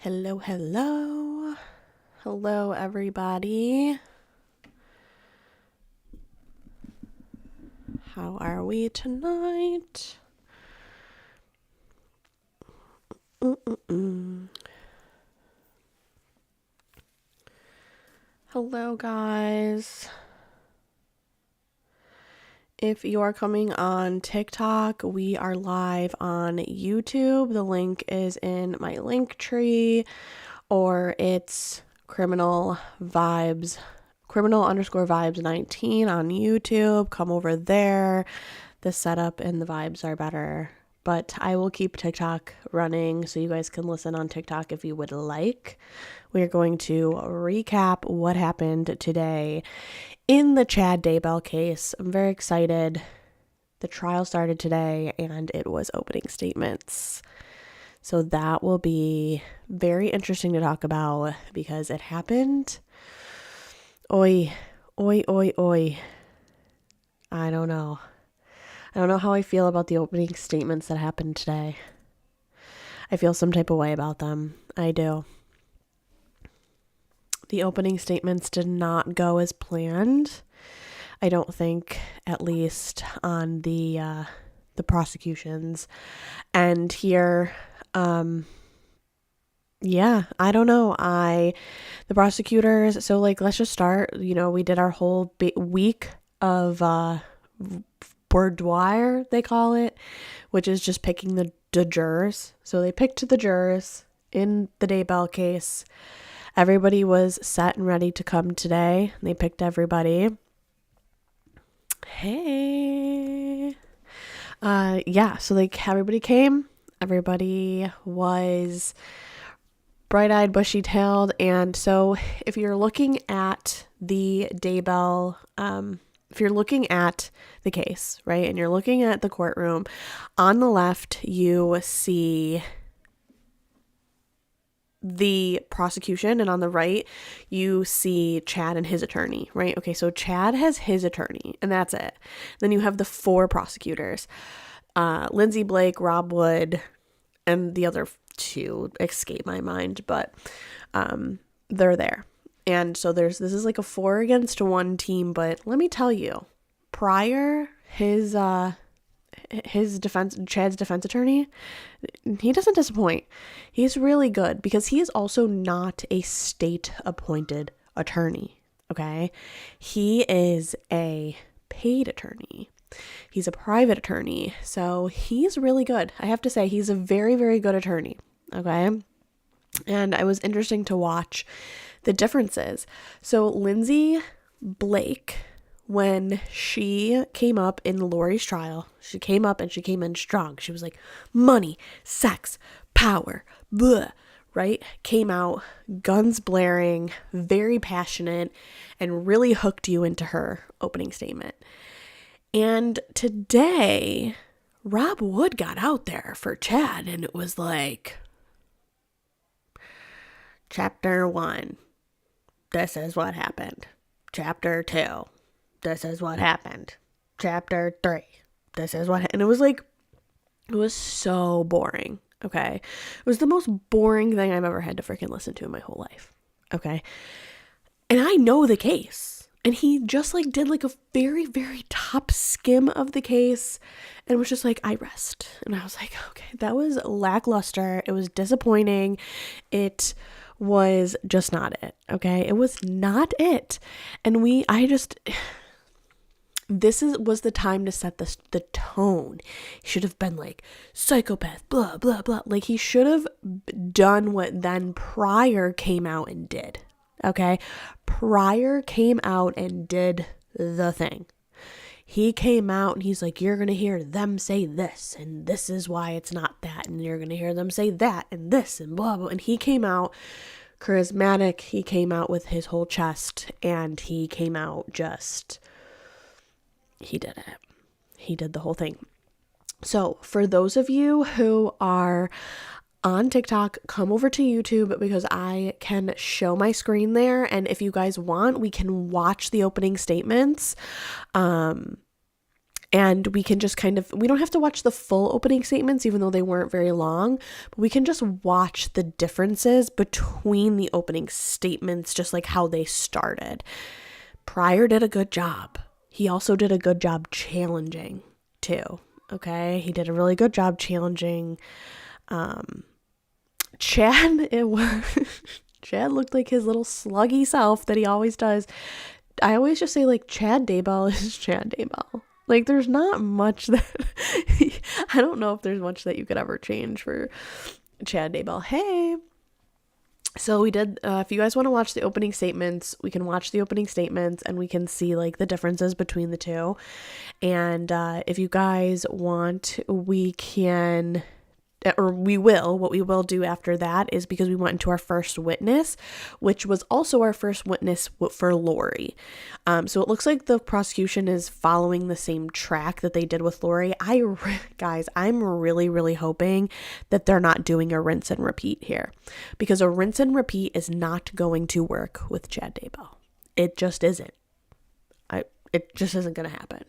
Hello, hello. Hello, everybody. How are we tonight? Hello, guys. If you are coming on TikTok, we are live on YouTube. The link is in my link tree, or it's criminal_vibes19 on YouTube. Come over there. The setup and the vibes are better. But I will keep TikTok running so you guys can listen on TikTok if you would like. We are going to recap what happened today in the Chad Daybell case. I'm very excited. The trial started today and it was opening statements. So that will be very interesting to talk about because it happened. Oi. I don't know how I feel about the opening statements that happened today. I feel some type of way about them. I do. The opening statements did not go as planned. I don't think, at least on the prosecution's end here. I don't know. The prosecutors, so let's just start. We did our whole week of boudoir, they call it, which is just picking the jurors. So they picked the jurors in the Daybell case. Everybody was set and ready to come today. They picked everybody. Hey. So everybody came. Everybody was bright-eyed, bushy-tailed. And so if you're looking at the Daybell, if you're looking at the case, right, and you're looking at the courtroom, on the left, you see the prosecution, and on the right, you see Chad and his attorney, right? Okay, so Chad has his attorney, and that's it. Then you have the four prosecutors, Lindsay Blake, Rob Wood, and the other two escape my mind, but they're there. And so this is like a 4-against-1 team, but let me tell you, prior, Chad's defense attorney, he doesn't disappoint. He's really good because he is also not a state-appointed attorney, okay? He is a paid attorney. He's a private attorney, so he's really good. I have to say, he's a very, very good attorney, okay? And it was interesting to watch the differences. So Lindsay Blake, when she came up in Lori's trial, she came up and she came in strong. She was like, money, sex, power, blah, right? Came out, guns blaring, very passionate, and really hooked you into her opening statement. And today, Rob Wood got out there for Chad, and it was like, Chapter 1, this is what happened. Chapter 2, this is what happened. Chapter 3, this is what and it was like, it was so boring, okay? It was the most boring thing I've ever had to freaking listen to in my whole life, okay? And I know the case, and he just did a very, very top skim of the case, and was just like, I rest. And I was like, okay, that was lackluster. It was disappointing. It was just not it, okay? It was not it. And this was the time to set the tone. He should have been like, psychopath, blah, blah, blah. He should have done what then Pryor came out and did, okay? Pryor came out and did the thing. He came out and he's like, you're going to hear them say this, and this is why it's not that, and you're going to hear them say that, and this, and blah, blah. And he came out charismatic. He came out with his whole chest, and he came out he did it. He did the whole thing. So for those of you who are on TikTok, come over to YouTube because I can show my screen there. And if you guys want, we can watch the opening statements. And we can just we don't have to watch the full opening statements, even though they weren't very long, but we can just watch the differences between the opening statements, just like how they started. Pryor did a good job. He also did a good job challenging too. Okay. He did a really good job challenging, Chad. Chad looked like his little sluggy self that he always does. I always just say like Chad Daybell is Chad Daybell. Like there's not much that I don't know if there's much that you could ever change for Chad Daybell. Hey. So we did, if you guys want to watch the opening statements, we can watch the opening statements and we can see like the differences between the two. And if you guys want, we can, or we will, what we will do after that is, because we went into our first witness, which was also our first witness for Lori. So it looks like the prosecution is following the same track that they did with Lori. Guys, I'm really, really hoping that they're not doing a rinse and repeat here, because a rinse and repeat is not going to work with Chad Daybell. It just isn't. It just isn't going to happen.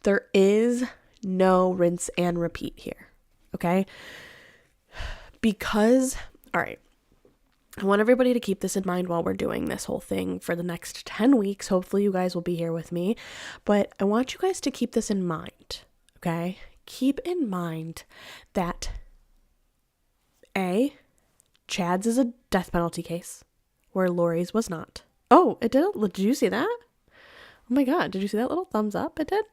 There is no rinse and repeat here. Okay? Because, all right, I want everybody to keep this in mind while we're doing this whole thing for the next 10 weeks. Hopefully you guys will be here with me, but I want you guys to keep this in mind, okay? Keep in mind that Chad's is a death penalty case where Lori's was not. Oh, it did? Did you see that? Oh my God, did you see that little thumbs up? It did?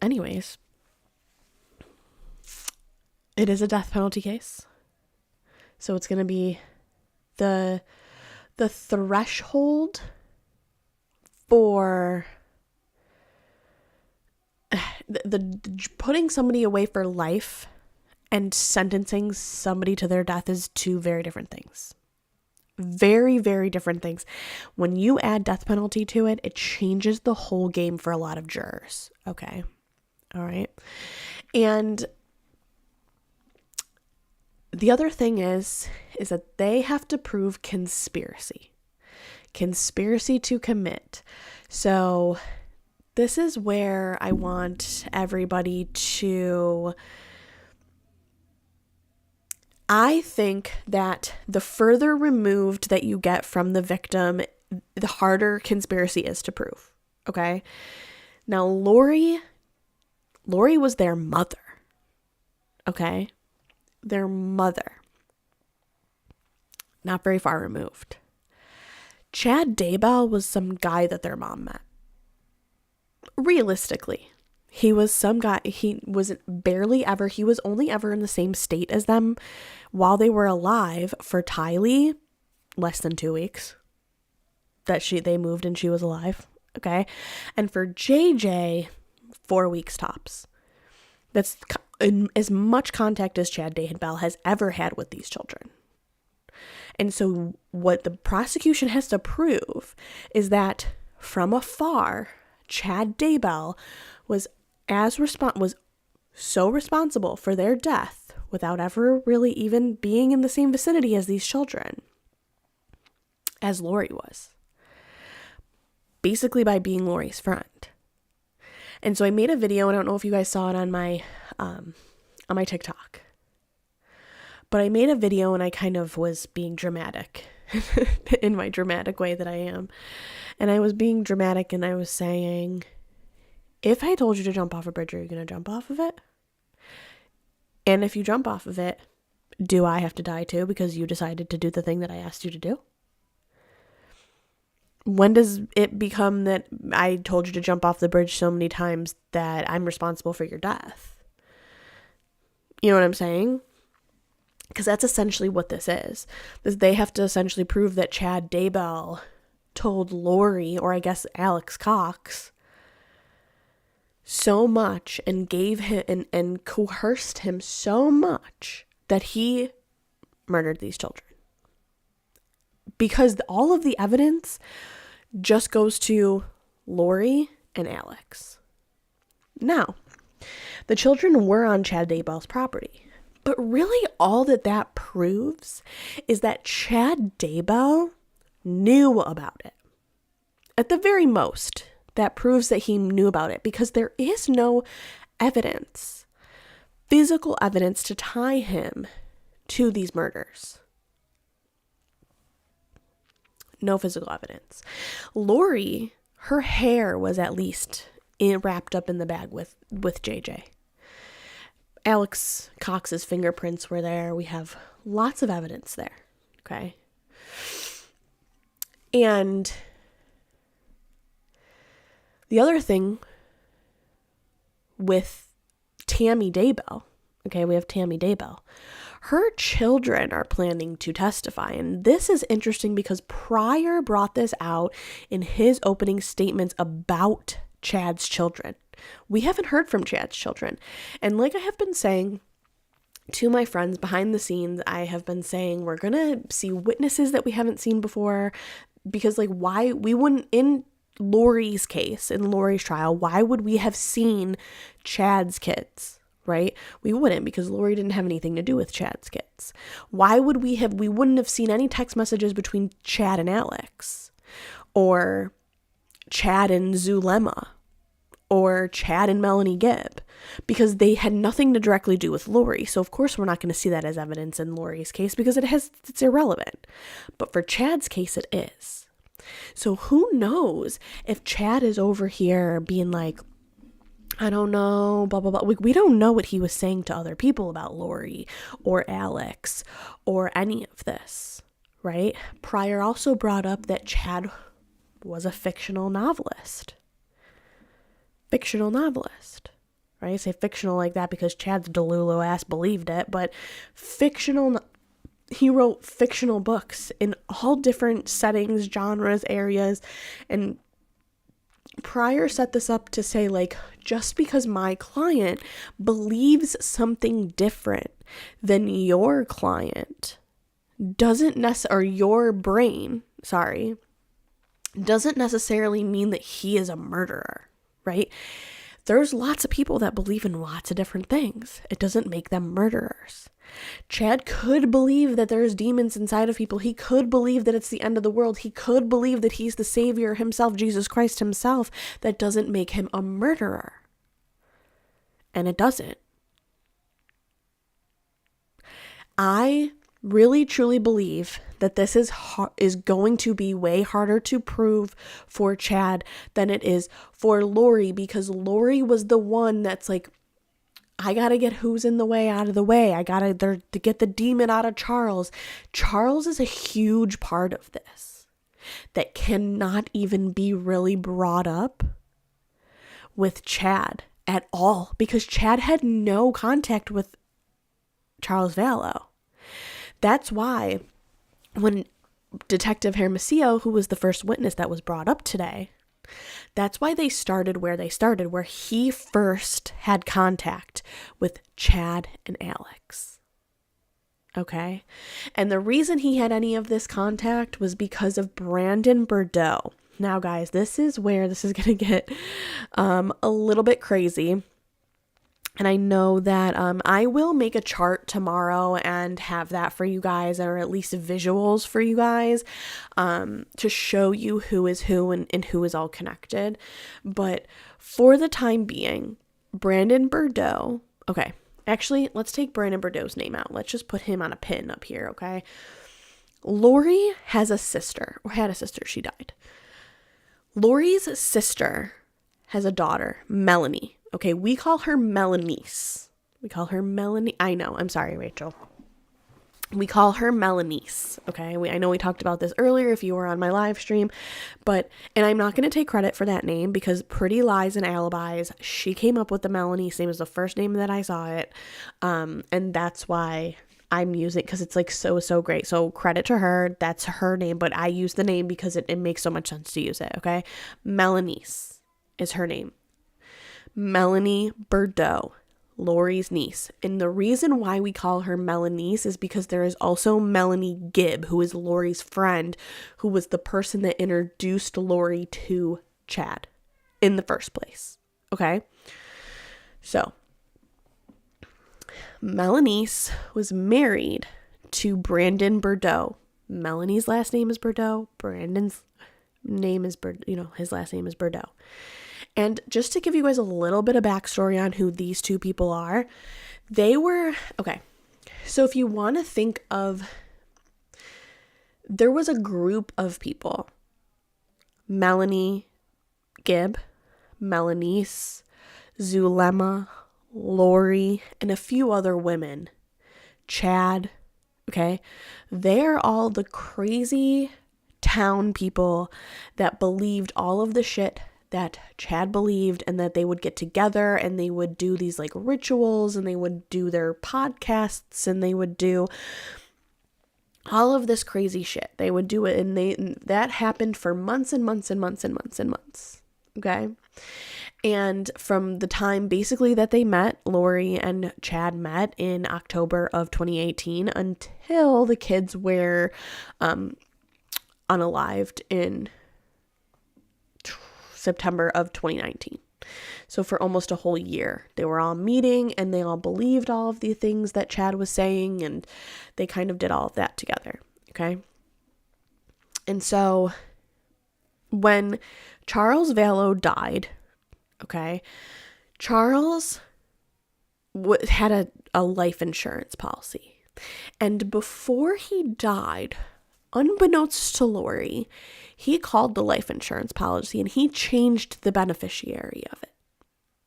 Anyways, it is a death penalty case. So it's going to be the threshold for the putting somebody away for life and sentencing somebody to their death is two very different things. Very, very different things. When you add death penalty to it, it changes the whole game for a lot of jurors. Okay. All right. And the other thing is that they have to prove conspiracy to commit. So this is where I want everybody to, I think that the further removed that you get from the victim, the harder conspiracy is to prove. Okay. Now, Lori was their mother. Okay. Their mother. Not very far removed. Chad Daybell was some guy that their mom met. Realistically, he was some guy, he was only ever in the same state as them while they were alive. For Tylee, less than 2 weeks that they moved and she was alive. Okay. And for JJ, 4 weeks tops. That's as much contact as Chad Daybell has ever had with these children. And so what the prosecution has to prove is that from afar, Chad Daybell was so responsible for their death without ever really even being in the same vicinity as these children as Lori was. Basically by being Lori's friend. And so I made a video, and I don't know if you guys saw it on my TikTok, but I made a video and I kind of was being dramatic in my dramatic way that I am. And I was being dramatic and I was saying, if I told you to jump off a bridge, are you going to jump off of it? And if you jump off of it, do I have to die too because you decided to do the thing that I asked you to do? When does it become that I told you to jump off the bridge so many times that I'm responsible for your death? You know what I'm saying? Because that's essentially what this is. They have to essentially prove that Chad Daybell told Lori, or I guess Alex Cox, so much and gave him and coerced him so much that he murdered these children. Because all of the evidence just goes to Lori and Alex. Now, the children were on Chad Daybell's property. But really all that proves is that Chad Daybell knew about it. At the very most, that proves that he knew about it, because there is no evidence, physical evidence to tie him to these murders. No physical evidence. Lori, her hair was at least wrapped up in the bag with JJ. Alex Cox's fingerprints were there. We have lots of evidence there. Okay. And the other thing with Tammy Daybell, okay, we have Tammy Daybell. Her children are planning to testify. And this is interesting because Pryor brought this out in his opening statements about Chad's children. We haven't heard from Chad's children. And like I have been saying to my friends behind the scenes, I have been saying we're going to see witnesses that we haven't seen before, because like why we wouldn't, in Lori's case, in Lori's trial, why would we have seen Chad's kids? Right? We wouldn't, because Lori didn't have anything to do with Chad's kids. Why would we wouldn't have seen any text messages between Chad and Alex, or Chad and Zulema, or Chad and Melanie Gibb, because they had nothing to directly do with Lori. So of course we're not going to see that as evidence in Lori's case, because it's irrelevant. But for Chad's case, it is. So who knows if Chad is over here being like, I don't know, blah, blah, blah. We don't know what he was saying to other people about Lori or Alex or any of this, right? Pryor also brought up that Chad was a fictional novelist. Fictional novelist, right? I say fictional like that because Chad's Delulu ass believed it, but he wrote fictional books in all different settings, genres, areas, and Pryor set this up to say, like, just because my client believes something different than your client doesn't necessarily, or your brain, doesn't necessarily mean that he is a murderer, right? There's lots of people that believe in lots of different things. It doesn't make them murderers. Chad could believe that there's demons inside of people. He could believe that it's the end of the world. He could believe that he's the Savior himself, Jesus Christ himself. That doesn't make him a murderer. And it doesn't. I really truly believe that this is going to be way harder to prove for Chad than it is for Lori, because Lori was the one that's like, I gotta get who's in the way out of the way. I gotta to get the demon out of Charles. Charles is a huge part of this that cannot even be really brought up with Chad at all, because Chad had no contact with Charles Vallow. That's why when Detective Hermosillo, who was the first witness that was brought up today, that's why they started where they started, where he first had contact with Chad and Alex. Okay? And the reason he had any of this contact was because of Brandon Bordeaux. Now, guys, this is where this is going to get a little bit crazy. And I know that I will make a chart tomorrow and have that for you guys, or at least visuals for you guys, to show you who is who and who is all connected. But for the time being, Brandon Bordeaux, okay, actually, let's take Brandon Bordeaux's name out. Let's just put him on a pin up here, okay? Lori has a sister, or had a sister, she died. Lori's sister has a daughter, Melanie. Okay, we call her Melanice. We call her Melanie. I know. I'm sorry, Rachel. We call her Melanice. Okay, I know we talked about this earlier if you were on my live stream, and I'm not going to take credit for that name, because Pretty Lies and Alibis, she came up with the Melanice name. It was the first name that I saw it, and that's why I'm using, because it's like so great. So credit to her. That's her name, but I use the name because it makes so much sense to use it. Okay, Melanice is her name. Melanie Bordeaux, Lori's niece. And the reason why we call her Melanice is because there is also Melanie Gibb, who is Lori's friend, who was the person that introduced Lori to Chad in the first place. Okay? So, Melanice was married to Brandon Bordeaux. Melanie's last name is Bordeaux. Brandon's his last name is Bordeaux. And just to give you guys a little bit of backstory on who these two people are, okay. So if you want to think of, there was a group of people, Melanie Gibb, Melanice, Zulema, Lori, and a few other women, Chad, okay? They're all the crazy town people that believed all of the shit that Chad believed, and that they would get together and they would do these like rituals, and they would do their podcasts, and they would do all of this crazy shit. They would do it, and that happened for months and months and months and months and months. Okay? And from the time basically that they met, Lori and Chad met in October of 2018 until the kids were unalived in September of 2019. So for almost a whole year, they were all meeting and they all believed all of the things that Chad was saying, and they kind of did all of that together. Okay. And so when Charles Vallow died, okay, Charles had a life insurance policy. And before he died, unbeknownst to Lori, he called the life insurance policy and he changed the beneficiary of it.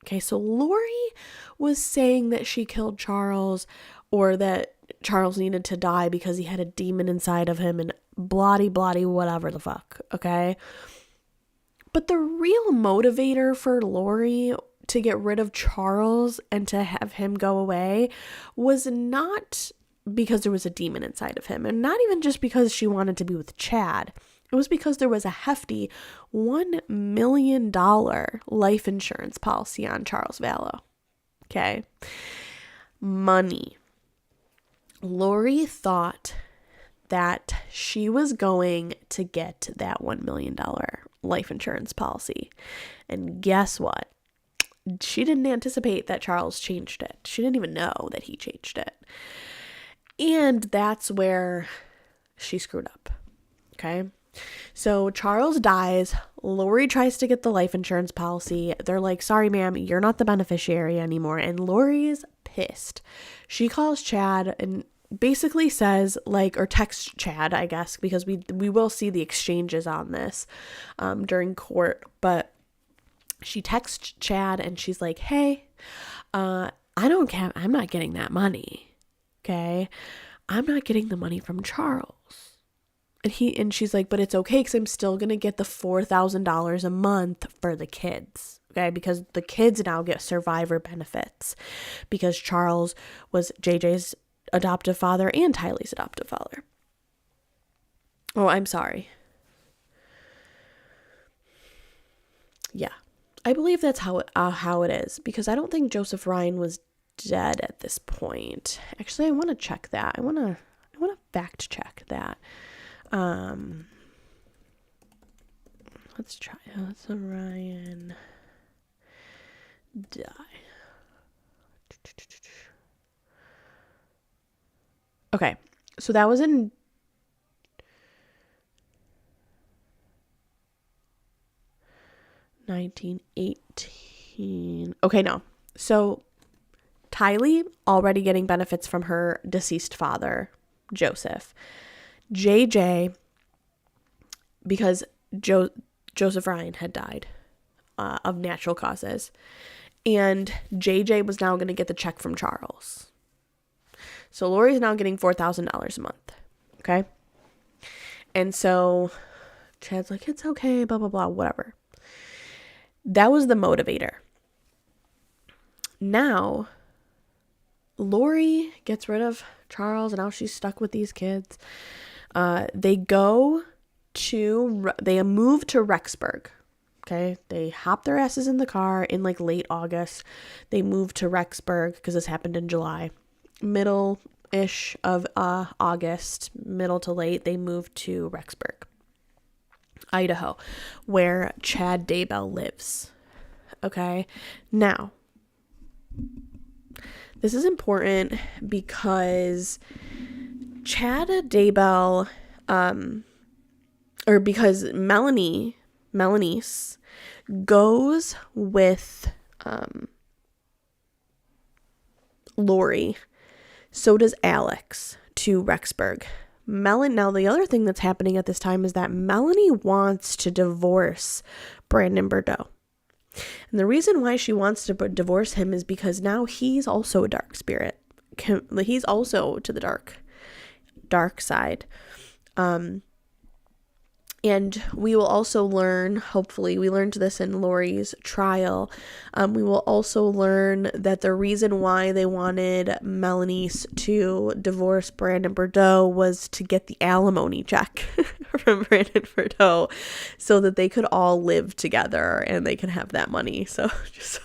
Okay, so Lori was saying that she killed Charles, or that Charles needed to die because he had a demon inside of him, and bloody whatever the fuck, okay? But the real motivator for Lori to get rid of Charles and to have him go away was not because there was a demon inside of him, and not even just because she wanted to be with Chad. It was because there was a hefty $1 million life insurance policy on Charles Vallow. Okay. Money. Lori thought that she was going to get that $1 million life insurance policy. And guess what? She didn't anticipate that Charles changed it. She didn't even know that he changed it. And that's where she screwed up. Okay. So Charles dies. Lori tries to get the life insurance policy. They're like, sorry, ma'am, you're not the beneficiary anymore. And Lori is pissed. She calls Chad and basically says, like, or texts Chad, I guess, because we will see the exchanges on this during court. But she texts Chad and she's like, hey, I'm not getting that money. Okay. I'm not getting the money from Charles. And she's like, but it's okay because I'm still going to get the $4,000 a month for the kids. Okay. Because the kids now get survivor benefits because Charles was JJ's adoptive father and Tylee's adoptive father. Oh, I'm sorry. Yeah. I believe that's how it is, because I don't think Joseph Ryan was dead at this point. Actually, I want to check that. I want to fact check that. Let's try. Let's Ryan die. Okay, so that was in 1918. Okay, no. So Tylee already getting benefits from her deceased father, Joseph. JJ, because Joseph Ryan had died of natural causes, and JJ was now going to get the check from Charles. So Lori's now getting $4,000 a month. Okay. And so Chad's like, it's okay, blah, blah, blah, whatever. That was the motivator. Now, Lori gets rid of Charles, and now she's stuck with these kids. They move to Rexburg. Okay. They hop their asses in the car in like late August. They move to Rexburg because this happened in July. Middle-ish of August, middle to late, they moved to Rexburg, Idaho, where Chad Daybell lives. Okay. Now, this is important because Chad Daybell, or because Melanice goes with Lori, so does Alex to Rexburg. Now the other thing that's happening at this time is that Melanie wants to divorce Brandon Bordeaux. And the reason why she wants to divorce him is because now he's also a dark spirit. He's also to the dark side. And we will also learn, hopefully, we learned this in Lori's trial. We will also learn that the reason why they wanted Melanice to divorce Brandon Bordeaux was to get the alimony check from Brandon Bordeaux so that they could all live together and they could have that money. So just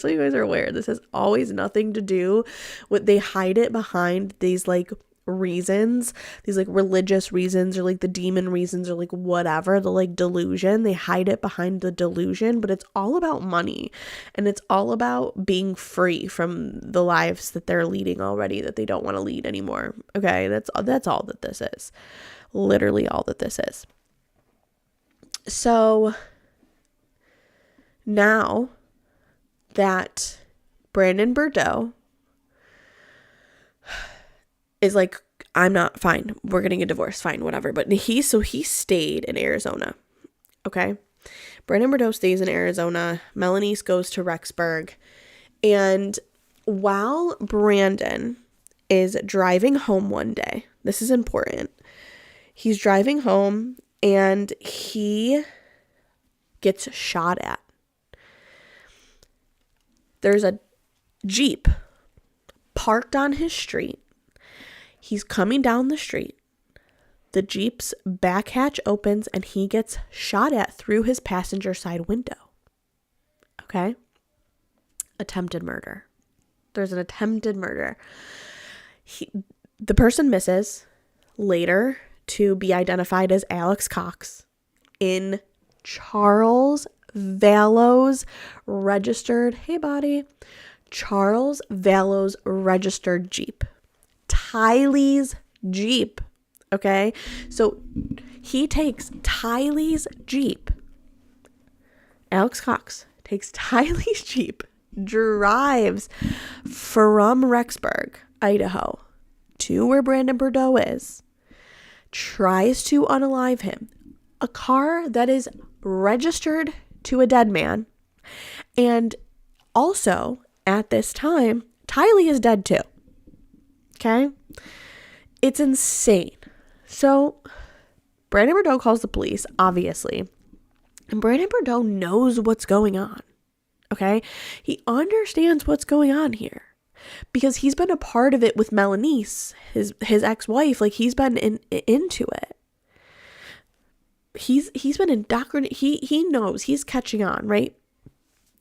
so you guys are aware, this has always nothing to do with, they hide it behind these like reasons, these like religious reasons or like the demon reasons or like whatever, the like delusion. They hide it behind the delusion, but it's all about money and it's all about being free from the lives that they're leading already that they don't want to lead anymore. Okay, that's all that this is. Literally all that this is. So now that Brandon Bordeaux is like, I'm not, fine, we're getting a divorce, fine, whatever. But he stayed in Arizona. Okay. Brandon Bordeaux stays in Arizona. Melanice goes to Rexburg. And while Brandon is driving home one day, this is important. He's driving home and he gets shot at. There's a Jeep parked on his street. He's coming down the street. The Jeep's back hatch opens and he gets shot at through his passenger side window. Okay? Attempted murder. There's an attempted murder. The person misses, later to be identified as Alex Cox, in Charles Vallows registered, Charles Vallows registered Jeep. Tylee's Jeep. Okay? So he takes Tylee's Jeep. Alex Cox takes Tylee's Jeep, drives from Rexburg, Idaho, to where Brandon Bordeaux is, tries to unalive him. A car that is registered to a dead man. And also, at this time, Tylee is dead too. Okay? It's insane. So, Brandon Bordeaux calls the police, obviously. And Brandon Bordeaux knows what's going on. Okay? He understands what's going on here. Because he's been a part of it with Melanice, his ex-wife. Like, he's been into it. He's been indoctrinated. He knows. He's catching on, right?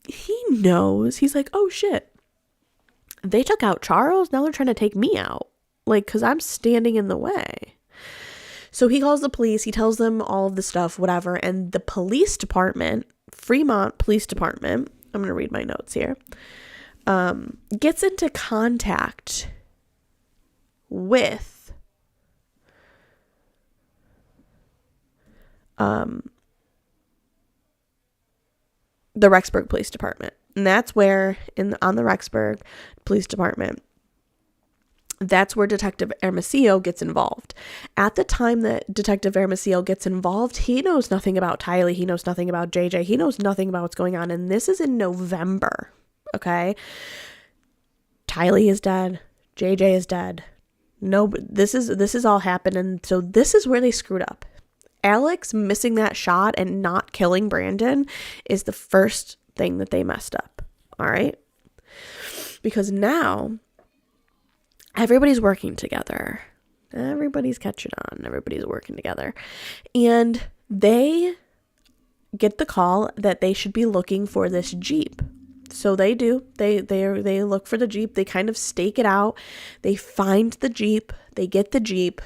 He knows. He's like, oh shit. They took out Charles. Now they're trying to take me out. Like, because I'm standing in the way. So he calls the police. He tells them all of the stuff, whatever. And the police department, Fremont Police Department, I'm going to read my notes here, gets into contact with the Rexburg Police Department. And that's where, on the Rexburg Police Department, that's where Detective Hermosillo gets involved. At the time that Detective Hermosillo gets involved, he knows nothing about Tylee. He knows nothing about JJ. He knows nothing about what's going on. And this is in November. Okay? Tylee is dead. JJ is dead. No, this is all happened. And so this is where they screwed up. Alex missing that shot and not killing Brandon is the first thing that they messed up. All right? Because now everybody's working together. Everybody's catching on. Everybody's working together. And they get the call that they should be looking for this Jeep. So they do. They look for the Jeep. They kind of stake it out. They find the Jeep. They get the Jeep.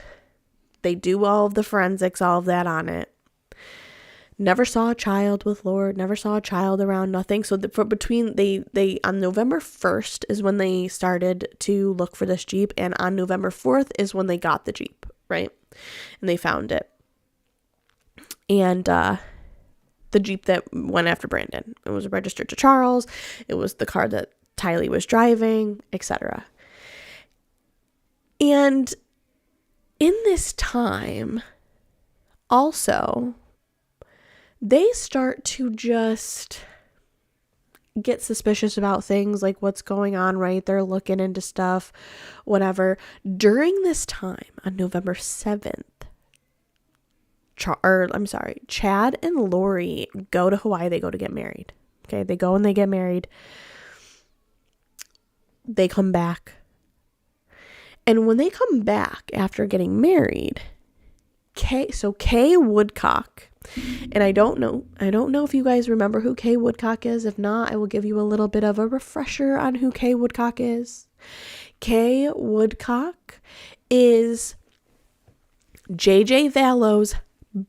They do all of the forensics, all of that on it. Never saw a child with Lord. Never saw a child around. Nothing. So they on November 1st is when they started to look for this Jeep, and on November 4th is when they got the Jeep, right? And they found it. and the Jeep that went after Brandon. It was registered to Charles. It was the car that Tylee was driving, etc. And in this time, also, they start to just get suspicious about things, like what's going on, right? They're looking into stuff, whatever. During this time, on November 7th, Chad and Lori go to Hawaii. They go to get married. Okay, they go and they get married. They come back. And when they come back after getting married, Kay Woodcock, and I don't know if you guys remember who Kay Woodcock is. If not, I will give you a little bit of a refresher on who Kay Woodcock is. Kay Woodcock is JJ Vallo's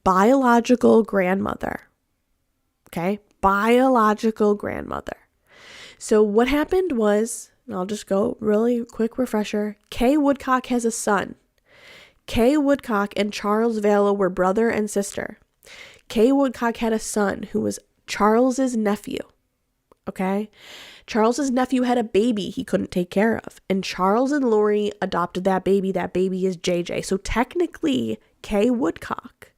biological grandmother. Okay? Biological grandmother. So what happened was, I'll just go really quick refresher. Kay Woodcock has a son. Kay Woodcock and Charles Vallo were brother and sister. Kay Woodcock had a son who was Charles's nephew. Okay? Charles's nephew had a baby he couldn't take care of. And Charles and Lori adopted that baby. That baby is JJ. So technically, Kay Woodcock,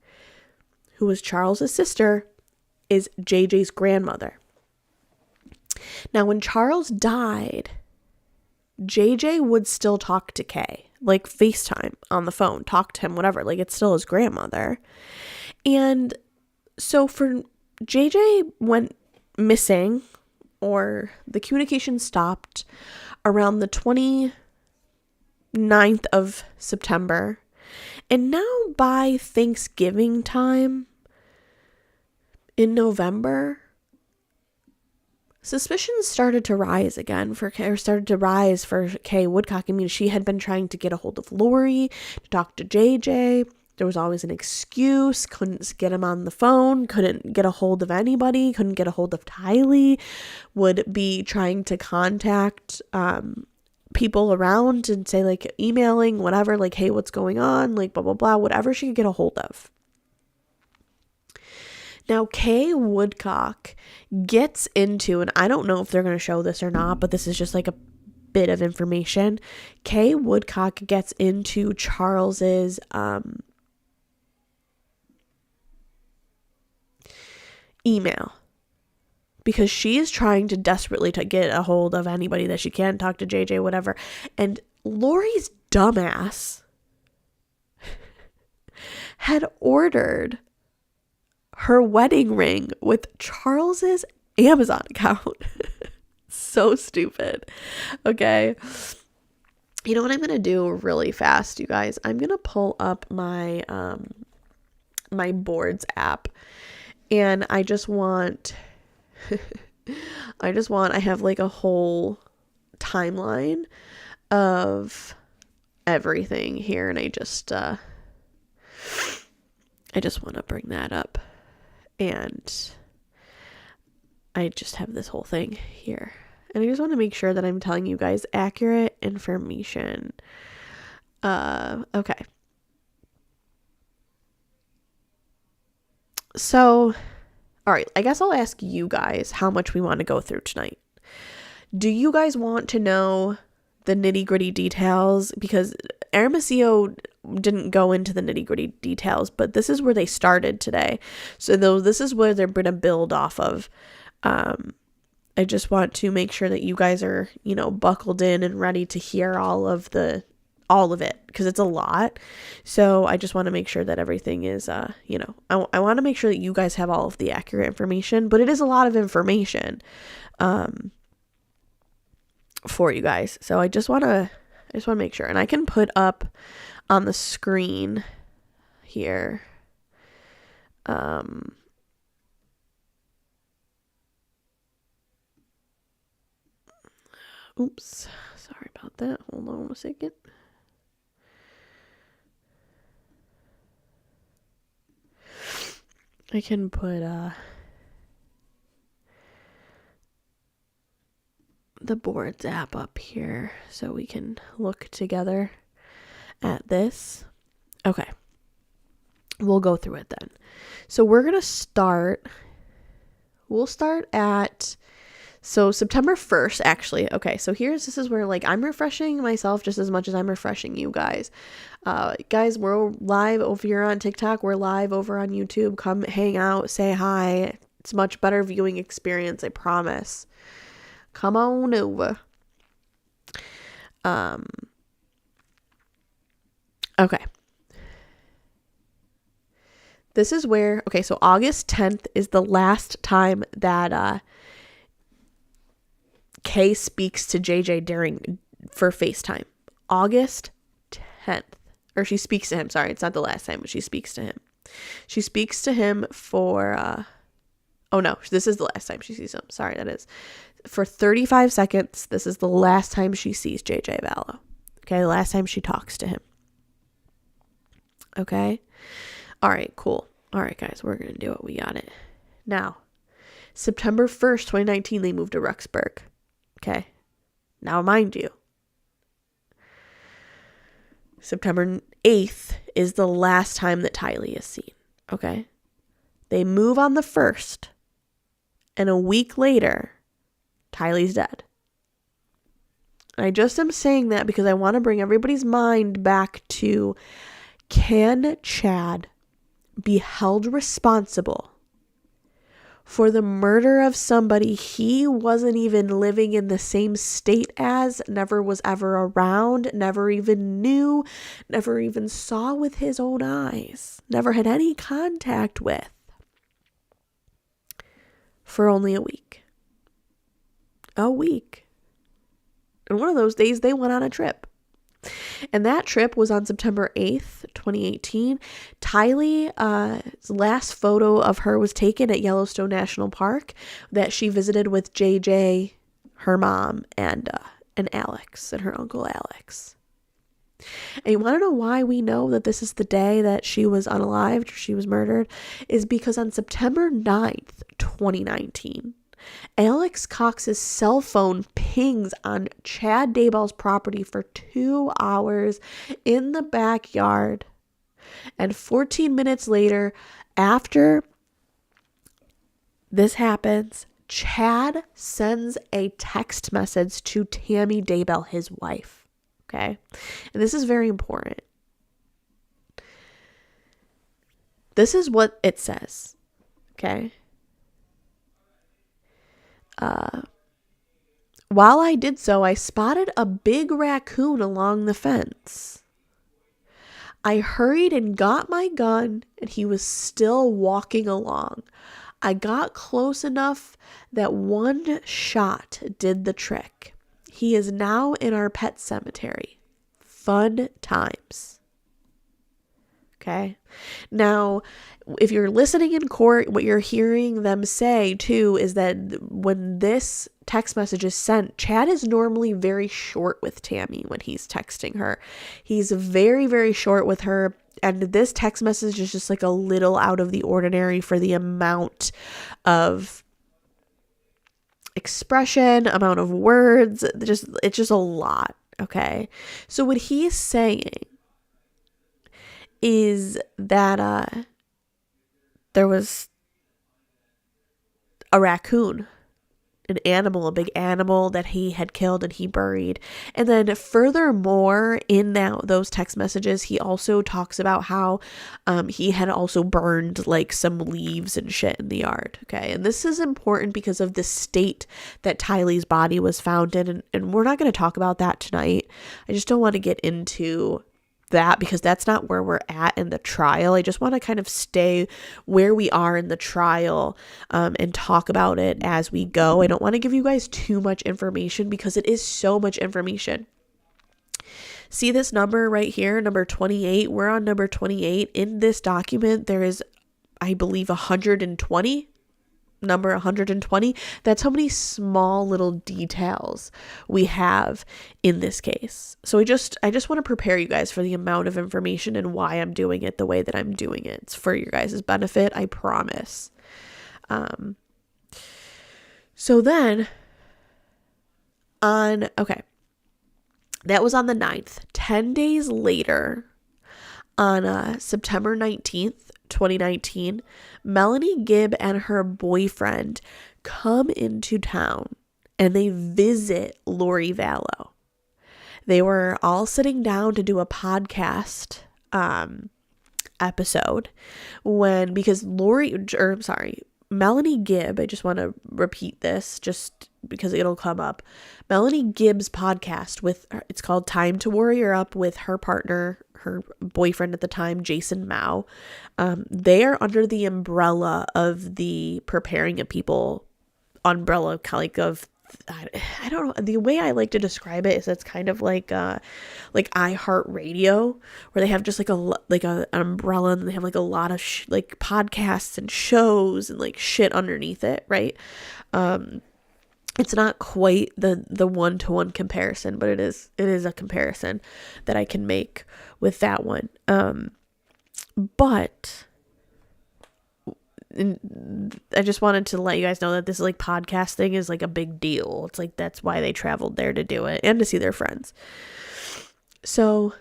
who was Charles's sister, is JJ's grandmother. Now, when Charles died, JJ would still talk to Kay, like FaceTime on the phone, talk to him, whatever. Like, it's still his grandmother. And so for JJ went missing, or the communication stopped around the 29th of September. And now by Thanksgiving time in November, suspicions started to rise for Kay Woodcock. I mean, she had been trying to get a hold of Lori to talk to JJ. There was always an excuse, couldn't get him on the phone, couldn't get a hold of anybody, couldn't get a hold of Tylee, would be trying to contact people around and say, like, emailing, whatever, like, hey, what's going on, like, blah, blah, blah, whatever she could get a hold of. Now, Kay Woodcock gets into, and I don't know if they're going to show this or not, but this is just like a bit of information. Kay Woodcock gets into Charles's email because she is trying to desperately get a hold of anybody that she can, talk to JJ, whatever. And Lori's dumbass had ordered her wedding ring with Charles's Amazon account. So stupid. Okay. You know what I'm going to do really fast, you guys? I'm going to pull up my my boards app, and I have like a whole timeline of everything here, and I just want to bring that up. And I just have this whole thing here. And I just want to make sure that I'm telling you guys accurate information. Okay. So, all right, I guess I'll ask you guys how much we want to go through tonight. Do you guys want to know the nitty-gritty details? Because Hermosillo didn't go into the nitty-gritty details, but this is where they started today. So this is where they're going to build off of. I just want to make sure that you guys are, buckled in and ready to hear all of it, because it's a lot. So I just want to make sure that everything is, I want to make sure that you guys have all of the accurate information, but it is a lot of information, for you guys. So I just want to make sure, and I can put up on the screen here, oops, sorry about that. Hold on a second. I can put the boards app up here so we can look together at this. Okay. we'll go through it then. So we'll start at, so September 1st, actually. Okay, so this is where, like, I'm refreshing myself just as much as I'm refreshing you guys. Guys, we're live over here on TikTok. We're live over on YouTube. Come hang out, say hi. It's a much better viewing experience, I promise. Come on over. Okay. This is where, okay, so August 10th is the last time that Kay speaks to JJ for FaceTime. August 10th. Or she speaks to him, sorry, it's not the last time, but she speaks to him. She speaks to him for, oh no, this is the last time she sees him. Sorry, that is. For 35 seconds, this is the last time she sees JJ Vallow. Okay, the last time she talks to him. Okay? All right, cool. All right, guys, we're going to do it. We got it. Now, September 1st, 2019, they moved to Rexburg. Okay? Now, mind you, September 8th is the last time that Tylee is seen. Okay? They move on the 1st, and a week later, Tylee's dead. I just am saying that because I want to bring everybody's mind back to, can Chad be held responsible for the murder of somebody he wasn't even living in the same state as, never was ever around, never even knew, never even saw with his own eyes, never had any contact with, for only a week? A week. And one of those days they went on a trip. And that trip was on September 8th, 2018. Tylee's last photo of her was taken at Yellowstone National Park that she visited with JJ, her mom, and Alex, and her uncle Alex. And you want to know why we know that this is the day that she was unalived, or she was murdered? Is because on September 9th, 2019, Alex Cox's cell phone pings on Chad Daybell's property for 2 hours in the backyard. And 14 minutes later, after this happens, Chad sends a text message to Tammy Daybell, his wife. Okay? And this is very important. This is what it says. Okay? While I did so, I spotted a big raccoon along the fence. I hurried and got my gun, and he was still walking along. I got close enough that one shot did the trick. He is now in our pet cemetery. Fun times. Okay? Now, if you're listening in court, what you're hearing them say too is that when this text message is sent, Chad is normally very short with Tammy when he's texting her. He's very, very short with her. And this text message is just like a little out of the ordinary for the amount of expression, amount of words. It's just a lot. Okay. So what he's saying is that there was a raccoon, an animal, a big animal that he had killed and he buried. And then furthermore, in those text messages, he also talks about how he had also burned like some leaves and shit in the yard. Okay. And this is important because of the state that Tylee's body was found in. And we're not going to talk about that tonight. I just don't want to get into that because that's not where we're at in the trial. I just want to kind of stay where we are in the trial and talk about it as we go. I don't want to give you guys too much information because it is so much information. See this number right here, number 28? We're on number 28. In this document, there is, I believe, 120. Number 120. That's how many small little details we have in this case. So I just want to prepare you guys for the amount of information and why I'm doing it the way that I'm doing it. It's for your guys' benefit, I promise. So then that was on the 9th. 10 days later, On September 19th, 2019, Melanie Gibb and her boyfriend come into town and they visit Lori Vallow. They were all sitting down to do a podcast episode because Melanie Gibb, I just want to repeat this just because it'll come up. Melanie Gibb's podcast it's called Time to Warrior Up with her partner, her boyfriend at the time, Jason Mao. They are under the umbrella of the Preparing a People umbrella, I don't know. The way I like to describe it is it's kind of like iHeartRadio, where they have just an umbrella and they have like a lot of podcasts and shows and like shit underneath it, right? It's not quite the one-to-one comparison, but it is a comparison that I can make with that one. But I just wanted to let you guys know that this like podcasting is like a big deal. It's like that's why they traveled there to do it and to see their friends. So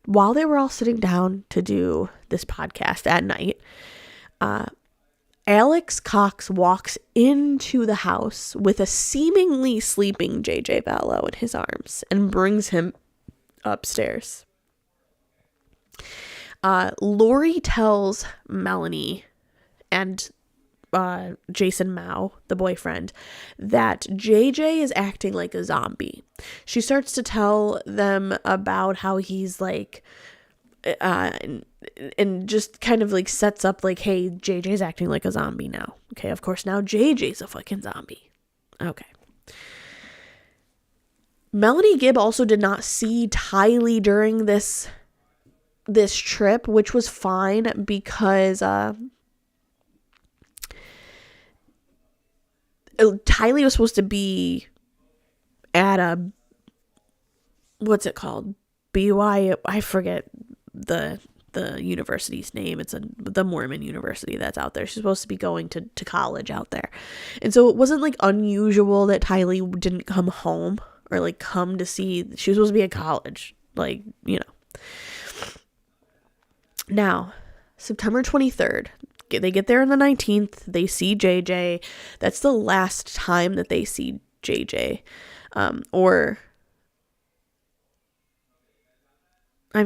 while they were all sitting down to do this podcast at night, Alex Cox walks into the house with a seemingly sleeping JJ Vallow in his arms and brings him upstairs. Lori tells Melanie and Jason Mao, the boyfriend, that JJ is acting like a zombie. She starts to tell them about how he's like, and just kind of like sets up like, hey, JJ's acting like a zombie now. Okay, of course, now JJ's a fucking zombie. Okay. Melanie Gibb also did not see Tylee during this trip, which was fine because Tylee was supposed to be at a, what's it called? I forget the university's name. It's the Mormon university that's out there. She's supposed to be going to college out there. And so it wasn't like unusual that Tylee didn't come home or like come to see. She was supposed to be at college. Like, you know. Now, September 23rd, they get there on the 19th. They see JJ. That's the last time that they see JJ. I'm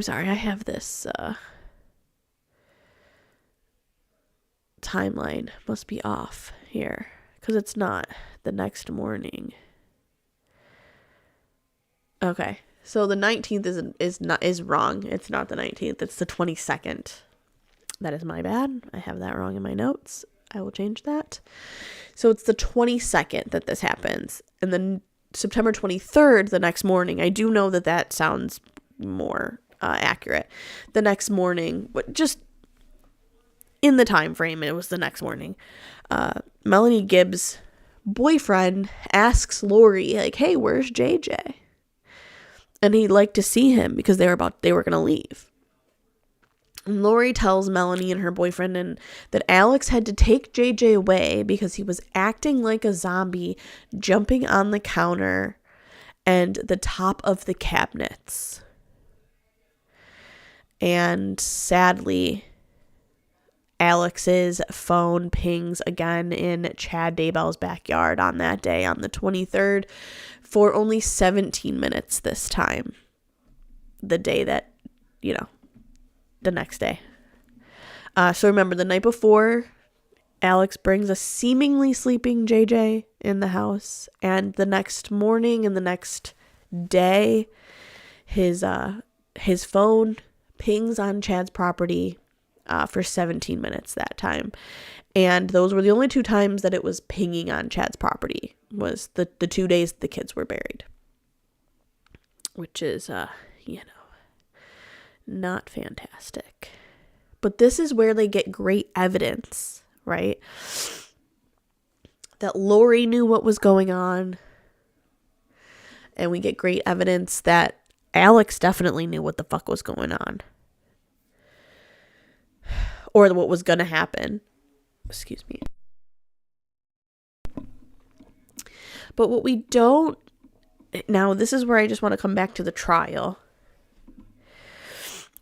sorry, I have this timeline must be off here because it's not the next morning. Okay, so the 19th is wrong. It's not the 19th. It's the 22nd. That is my bad. I have that wrong in my notes. I will change that. So it's the 22nd that this happens. And then September 23rd, the next morning, I do know that sounds more accurate. The next morning, just in the time frame, it was the next morning. Melanie Gibb's boyfriend asks Lori, like, hey, where's JJ? And he'd like to see him because they were going to leave. And Lori tells Melanie and her boyfriend that Alex had to take JJ away because he was acting like a zombie, jumping on the counter and the top of the cabinets. And sadly, Alex's phone pings again in Chad Daybell's backyard on that day, on the 23rd, for only 17 minutes this time. The day that, the next day. So remember, the night before, Alex brings a seemingly sleeping JJ in the house, and the next morning and the next day, his phone pings on Chad's property for 17 minutes that time. And those were the only two times that it was pinging on Chad's property, was the 2 days the kids were buried. Which is, not fantastic. But this is where they get great evidence, right? That Lori knew what was going on. And we get great evidence that Alex definitely knew what the fuck was going on. Or what was going to happen. Excuse me. But what we don't... Now, this is where I just want to come back to the trial.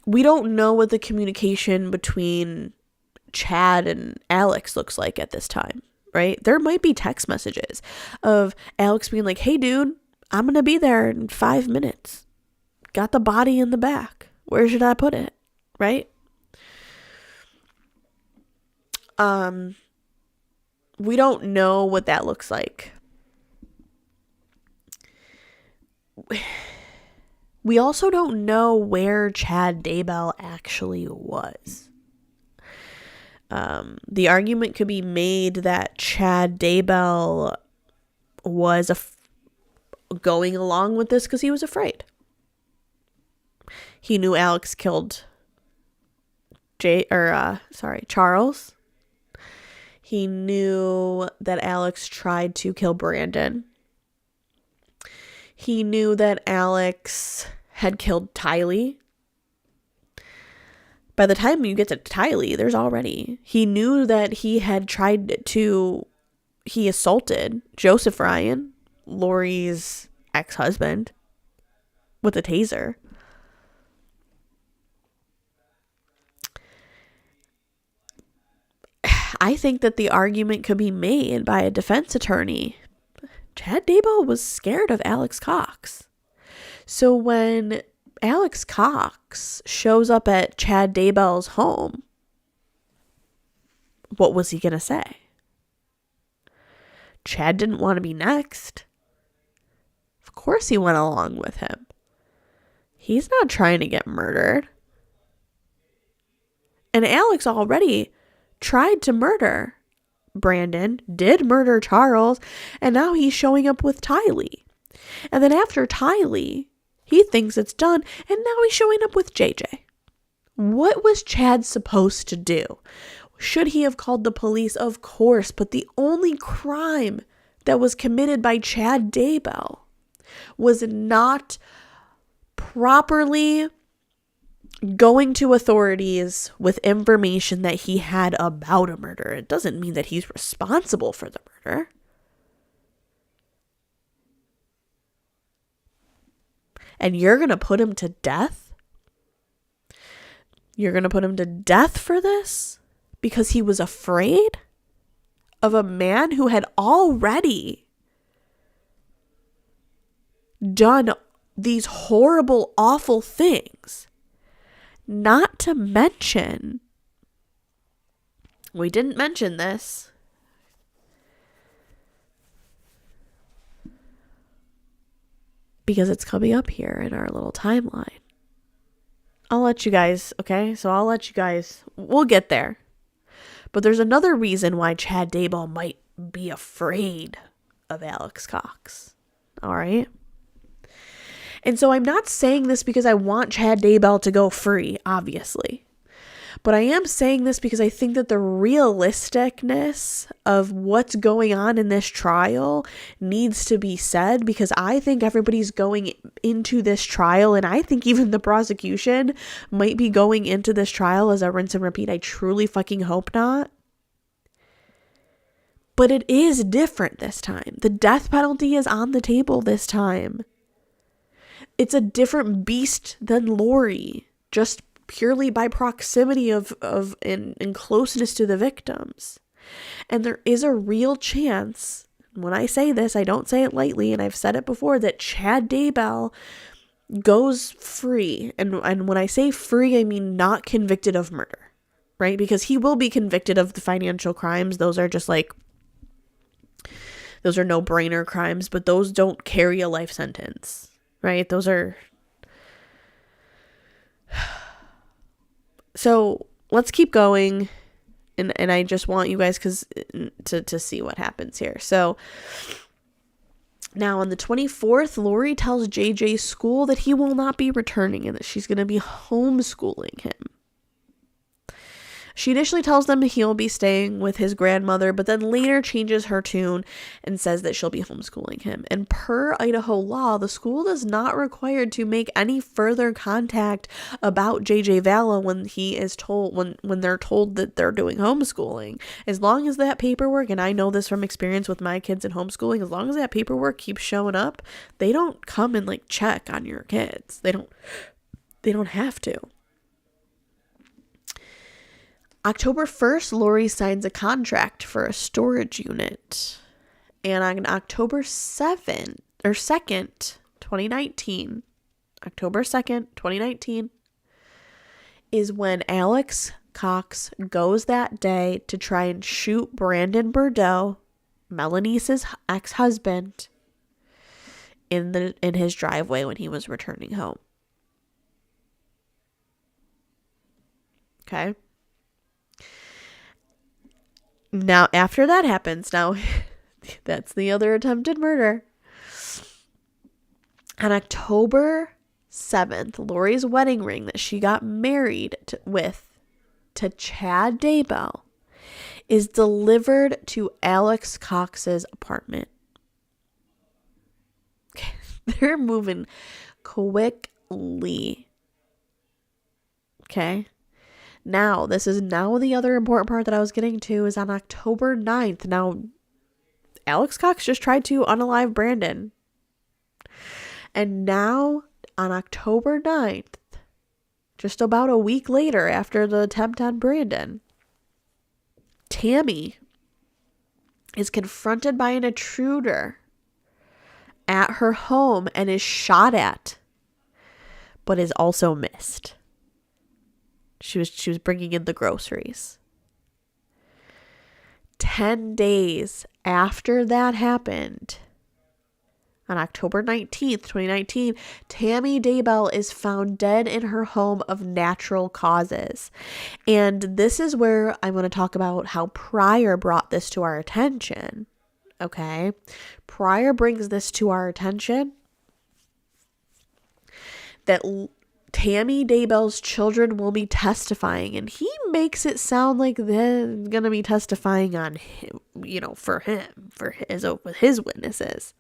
We don't know what the communication between Chad and Alex looks like at this time, right? There might be text messages of Alex being like, hey, dude, I'm going to be there in 5 minutes. Got the body in the back. Where should I put it? Right? We don't know what that looks like. We also don't know where Chad Daybell actually was. The argument could be made that Chad Daybell was going along with this because he was afraid. He knew Alex killed Charles. He knew that Alex tried to kill Brandon. He knew that Alex had killed Tylee. By the time you get to Tylee, he knew that he assaulted Joseph Ryan, Lori's ex-husband, with a taser. I think that the argument could be made by a defense attorney. Chad Daybell was scared of Alex Cox. So when Alex Cox shows up at Chad Daybell's home, what was he going to say? Chad didn't want to be next. Of course he went along with him. He's not trying to get murdered. And Alex already tried to murder Brandon, did murder Charles, and now he's showing up with Tylee. And then after Tylee, he thinks it's done, and now he's showing up with JJ. What was Chad supposed to do? Should he have called the police? Of course, but the only crime that was committed by Chad Daybell was not properly going to authorities with information that he had about a murder. It doesn't mean that he's responsible for the murder. And you're going to put him to death? You're going to put him to death for this? Because he was afraid of a man who had already done these horrible, awful things. Not to mention, we didn't mention this, because it's coming up here in our little timeline. I'll let you guys, okay? So I'll let you guys, we'll get there. But there's another reason why Chad Daybell might be afraid of Alex Cox. All right? And so I'm not saying this because I want Chad Daybell to go free, obviously. But I am saying this because I think that the realisticness of what's going on in this trial needs to be said, because I think everybody's going into this trial, and I think even the prosecution might be going into this trial as a rinse and repeat. I truly fucking hope not. But it is different this time. The death penalty is on the table this time. It's a different beast than Lori, just purely by proximity of and closeness to the victims. And there is a real chance, when I say this, I don't say it lightly, and I've said it before, that Chad Daybell goes free. And when I say free, I mean not convicted of murder, right? Because he will be convicted of the financial crimes. Those are just like, those are no-brainer crimes, but those don't carry a life sentence. Right? Those are... So let's keep going. And I just want you guys to see what happens here. So now on the 24th, Lori tells JJ's school that he will not be returning and that she's going to be homeschooling him. She initially tells them he'll be staying with his grandmother, but then later changes her tune and says that she'll be homeschooling him. And per Idaho law, the school is not required to make any further contact about JJ Vallow when he is told, when they're told that they're doing homeschooling. As long as that paperwork, and I know this from experience with my kids in homeschooling, as long as that paperwork keeps showing up, they don't come and like check on your kids. They don't have to. October 1st, Lori signs a contract for a storage unit. And on October 2nd, 2019, October 2nd, 2019, is when Alex Cox goes that day to try and shoot Brandon Bordeaux, Melanie's ex-husband, in his driveway when he was returning home. Okay. Now, after that happens, that's the other attempted murder. On October 7th, Lori's wedding ring that she got married to Chad Daybell is delivered to Alex Cox's apartment. They're moving quickly. Okay. Now, this is now the other important part that I was getting to is on October 9th. Now, Alex Cox just tried to unalive Brandon. And now, on October 9th, just about a week later after the attempt on Brandon, Tammy is confronted by an intruder at her home and is shot at, but is also missed. She was bringing in the groceries. 10 days after that happened, on October 19th, 2019, Tammy Daybell is found dead in her home of natural causes. And this is where I'm going to talk about how Pryor brought this to our attention. Okay? Pryor brings this to our attention that Tammy Daybell's children will be testifying, and he makes it sound like they're going to be testifying on him, for his witnesses.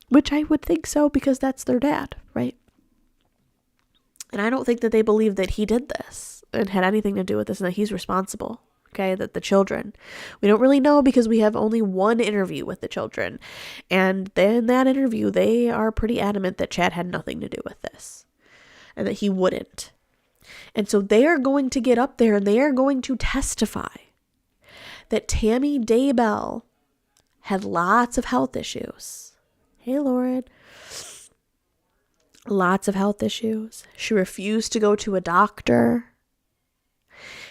Which I would think so, because that's their dad, right? And I don't think that they believe that he did this and had anything to do with this and that he's responsible, okay? That the children. We don't really know because we have only one interview with the children. And in that interview, they are pretty adamant that Chad had nothing to do with this and that he wouldn't. And so they are going to get up there and they are going to testify that Tammy Daybell had lots of health issues. Hey, Lauren. Lots of health issues. She refused to go to a doctor.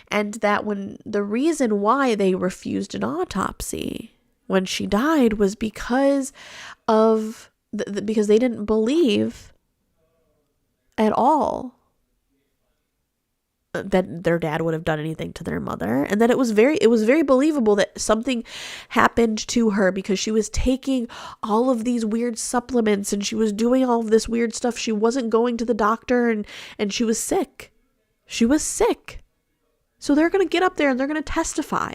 And that the reason why they refused an autopsy when she died was because of, because they didn't believe at all that their dad would have done anything to their mother, and that it was very believable that something happened to her because she was taking all of these weird supplements and she was doing all of this weird stuff. She wasn't going to the doctor and she was sick. She was sick. So they're going to get up there and they're going to testify.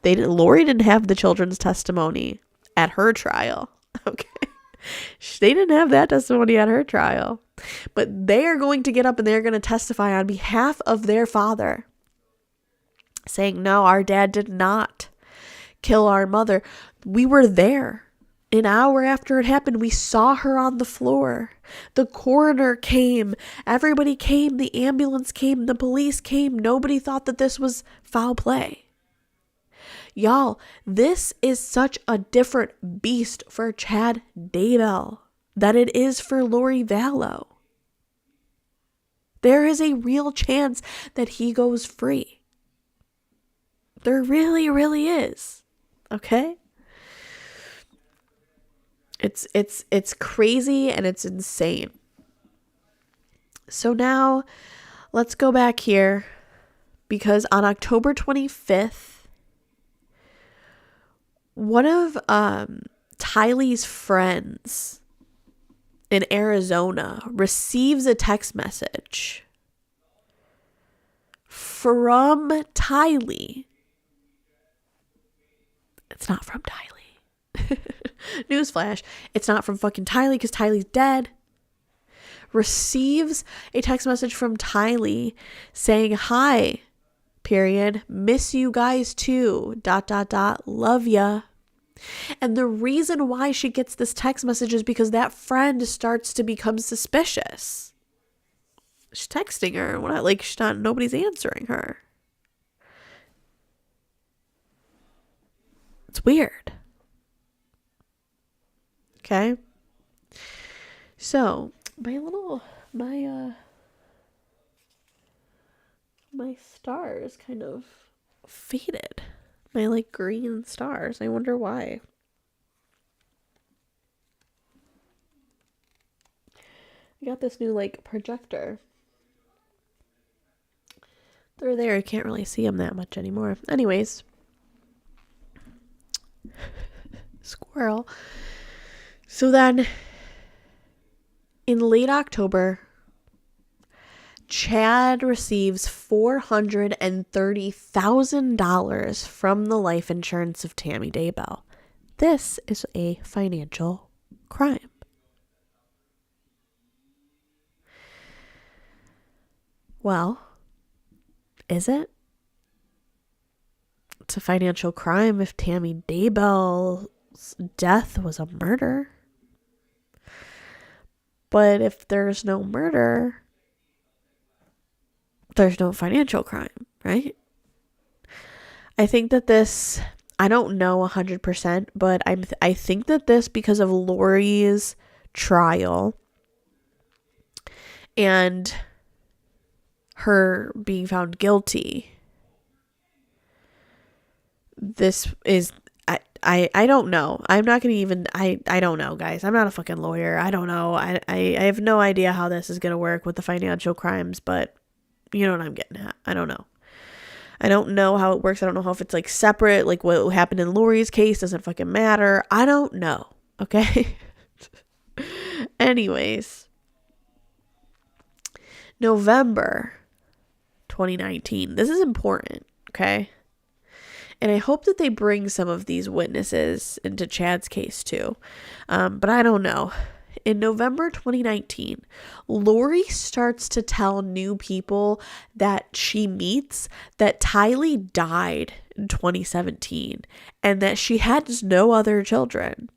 Lori didn't have the children's testimony at her trial. Okay. They didn't have that testimony at her trial. But they are going to get up and they're going to testify on behalf of their father, saying, no, our dad did not kill our mother. We were there. An hour after it happened, we saw her on the floor. The coroner came. Everybody came. The ambulance came. The police came. Nobody thought that this was foul play. Y'all, this is such a different beast for Chad Daybell than it is for Lori Vallow. There is a real chance that he goes free. There really, really is. Okay? It's crazy and it's insane. So now let's go back here, because on October 25th, one of Tylee's friends in Arizona receives a text message from Tylee. It's not from Tylee. Newsflash. It's not from fucking Tylee, because Tylee's dead. Receives a text message from Tylee saying, hi, period, miss you guys too, ... love ya. And the reason why she gets this text message is because that friend starts to become suspicious. She's texting her, nobody's answering her. It's weird. Okay. So, my stars kind of faded. My like green stars. I wonder why. I got this new like projector. They're there. I can't really see them that much anymore. Anyways. Squirrel. So then, in late October, Chad receives $430,000 from the life insurance of Tammy Daybell. This is a financial crime. Well, is it? It's a financial crime if Tammy Daybell's death was a murder. But if there's no murder, there's no financial crime, right? I think that this, I don't know 100%, but I think that this, because of Lori's trial and her being found guilty, this is, I don't know. I'm not going to even, I don't know, guys. I'm not a fucking lawyer. I don't know. I have no idea how this is going to work with the financial crimes, but you know what I'm getting at. I don't know. I don't know how it works. I don't know if it's like separate, like what happened in Lori's case doesn't fucking matter. I don't know. Okay. Anyways, November 2019. This is important. Okay. And I hope that they bring some of these witnesses into Chad's case too. But I don't know. In November 2019, Lori starts to tell new people that she meets that Tylee died in 2017 and that she has no other children.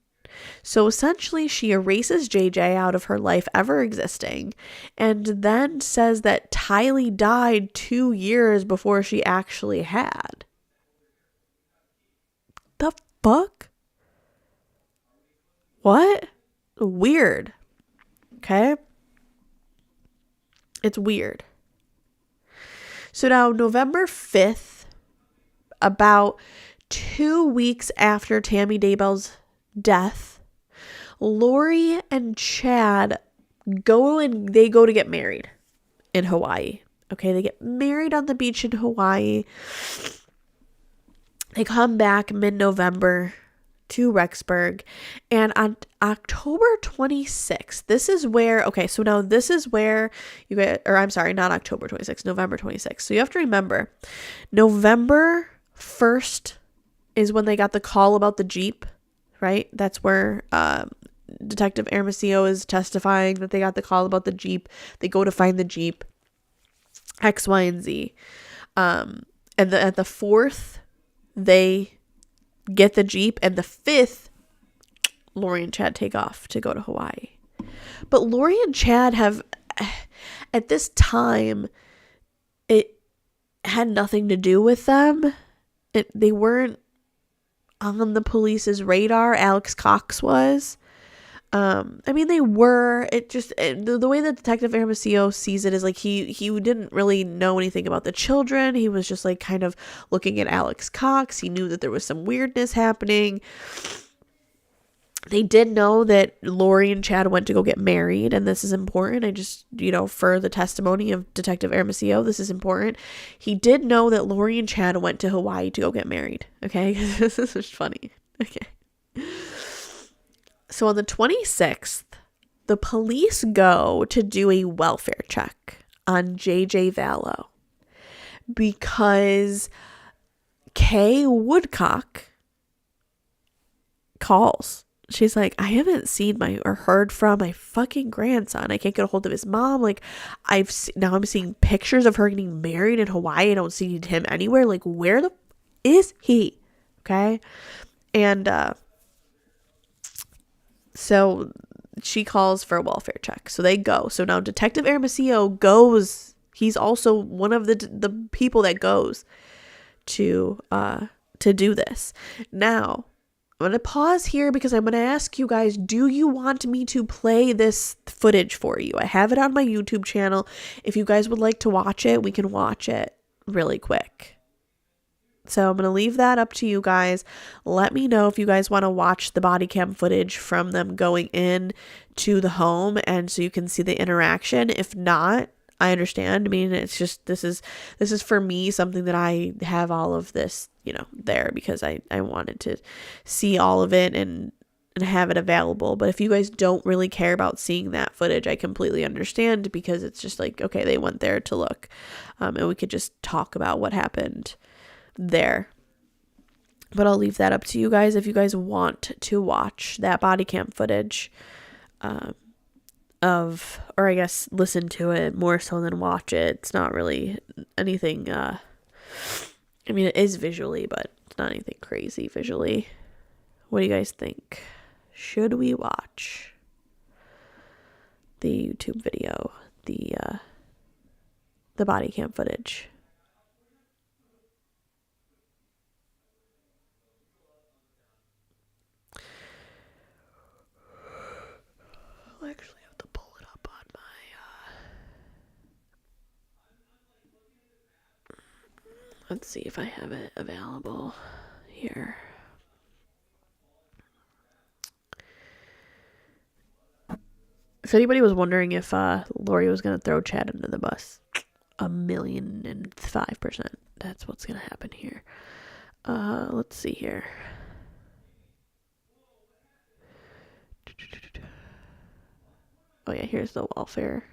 So essentially, she erases JJ out of her life ever existing and then says that Tylee died 2 years before she actually had. The fuck? What? Weird. Okay? It's weird. So now, November 5th, about 2 weeks after Tammy Daybell's death, Lori and Chad go to get married in Hawaii. Okay, they get married on the beach in Hawaii. They come back mid-November to Rexburg, and on October 26th, this is where you get, or I'm sorry, not October 26th, November 26th. So you have to remember, November 1st is when they got the call about the Jeep, right? That's where Detective Hermosillo is testifying that they got the call about the Jeep. They go to find the Jeep, X, Y, and Z. And at the 4th, they get the Jeep, and the 5th, Lori and Chad take off to go to Hawaii. But Lori and Chad have, at this time, it had nothing to do with them. They weren't on the police's radar. Alex Cox was. I mean, they were. The way that Detective Hermosillo sees it is like he didn't really know anything about the children. He was just like kind of looking at Alex Cox. He knew that there was some weirdness happening. They did know that Lori and Chad went to go get married, and this is important. I just, for the testimony of Detective Hermosillo, this is important. He did know that Lori and Chad went to Hawaii to go get married. Okay, this is just funny. Okay. So on the 26th, the police go to do a welfare check on JJ Vallow because Kay Woodcock calls. She's like, I haven't seen or heard from my fucking grandson. I can't get a hold of his mom. Like, now I'm seeing pictures of her getting married in Hawaii. I don't see him anywhere. Like, where the is he? Okay. And, so she calls for a welfare check. So they go. So now Detective Hermosillo goes. He's also one of the people that goes to to do this. Now, I'm going to pause here because I'm going to ask you guys, do you want me to play this footage for you? I have it on my YouTube channel. If you guys would like to watch it, we can watch it really quick. So I'm going to leave that up to you guys. Let me know if you guys want to watch the body cam footage from them going in to the home and so you can see the interaction. If not, I understand. I mean, it's just, this is for me something that I have all of this, there because I wanted to see all of it and have it available. But if you guys don't really care about seeing that footage, I completely understand because it's just like, okay, they went there to look, and we could just talk about what happened there. But I'll leave that up to you guys if you guys want to watch that body cam footage or I guess listen to it more so than watch it. It's not really anything, I mean, it is visually, but it's not anything crazy visually. What do you guys think? Should we watch the YouTube video, the body cam footage? I'll actually have to pull it up on my, let's see if I have it available here. If anybody was wondering if Lori was going to throw Chad under the bus, 1,005%. That's what's going to happen here. Let's see here. Oh yeah, here's the welfare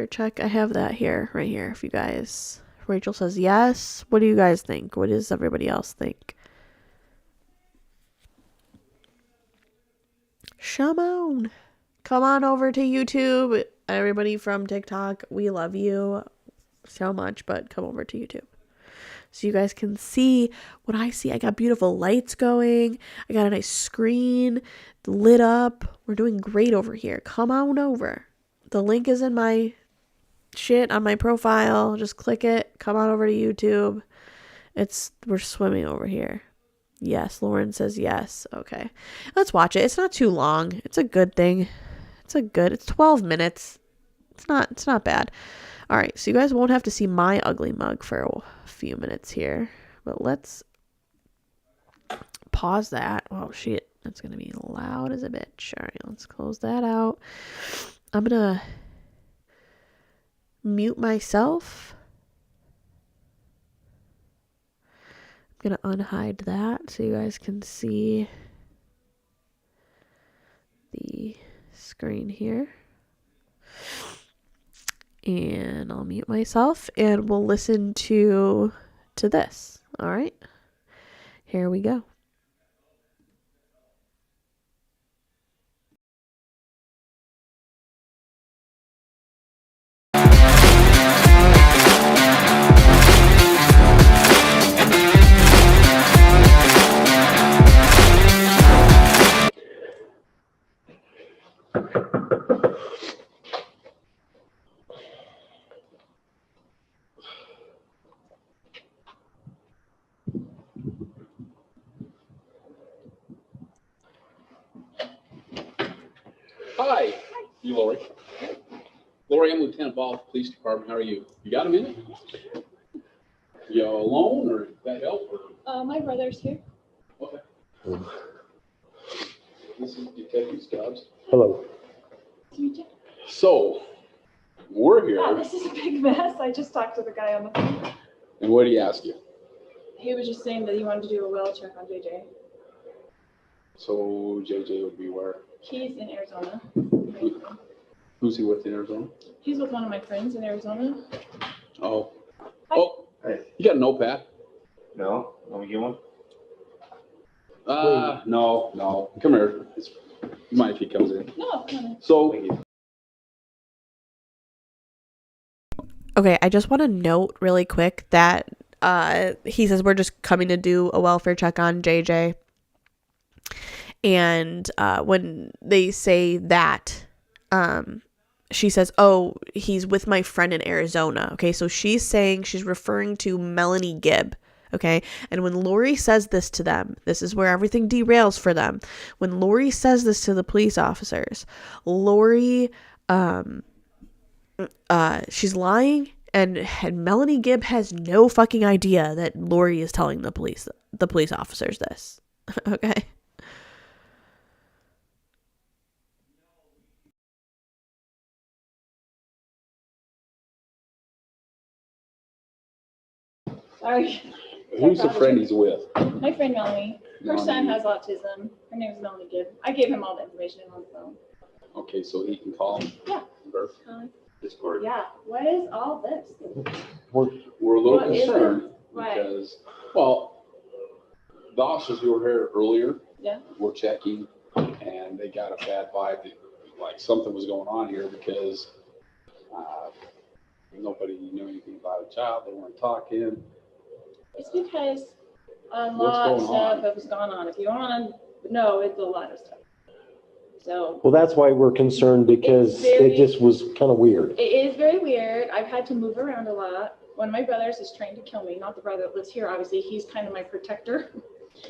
check. I have that here, right here. If you guys, Rachel says yes. What do you guys think? What does everybody else think? Shimon, come on over to YouTube. Everybody from TikTok, we love you so much, but come over to YouTube so you guys can see what I see. I got beautiful lights going. I got a nice screen lit up. We're doing great over here. Come on over. The link is in my shit on my profile. Just click it. Come on over to YouTube. We're swimming over here. Yes, Lauren says yes. Okay. Let's watch it. It's not too long. It's a good thing. It's 12 minutes. It's not bad. All right, so you guys won't have to see my ugly mug for a few minutes here, but let's pause that. Oh shit, that's gonna be loud as a bitch. All right, let's close that out. I'm gonna mute myself. I'm gonna unhide that so you guys can see the screen here. And I'll mute myself and we'll listen to this. All right, here we go. Hi. You Lori? Lori, I'm Lieutenant Ball, Police Department. How are you? You got a minute? You alone, or that help? Or? My brother's here. Okay. This is Detective Stubbs. Hello. So, we're here. Yeah, this is a big mess. I just talked to the guy on the phone. And what did he ask you? He was just saying that he wanted to do a well check on JJ. So, JJ would be where? He's in Arizona. Who's he with in Arizona? He's with one of my friends in Arizona. Oh. Hi. Oh, Hey. you got a notepad? No? Want me to get one? No. Come here. You mind if he comes in? No, come on. So, Thank you. Okay, I just want to note really quick that he says we're just coming to do a welfare check on JJ. And when they say that, she says, oh, he's with my friend in Arizona. Okay, so she's referring to Melanie Gibb. okay? And when Lori says this to them, this is where everything derails for them. When Lori says this to the police officers, Lori, she's lying, and Melanie Gibb has no fucking idea that Lori is telling the police officers this, okay? Sorry. Who's the friend he's with? My friend Melanie. Her son Melanie. has autism. Her name is Melanie Gibb. I gave him all the information on the phone. Okay, so he can call him? Yeah. Her? Discord. Yeah. What is all this? We're a little What is concerned it? Why? because, well, the officers who were here earlier Yeah. were checking, and they got a bad vibe that like something was going on here because nobody knew anything about a child. They weren't talking. It's because a What's lot of going stuff on? has gone on. If you want to know, it's a lot of stuff. So Well, that's why we're concerned, because it just was kind of weird. it is very weird. I've had to move around a lot. One of my brothers is trying to kill me. Not the brother that lives here, obviously. He's kind of my protector.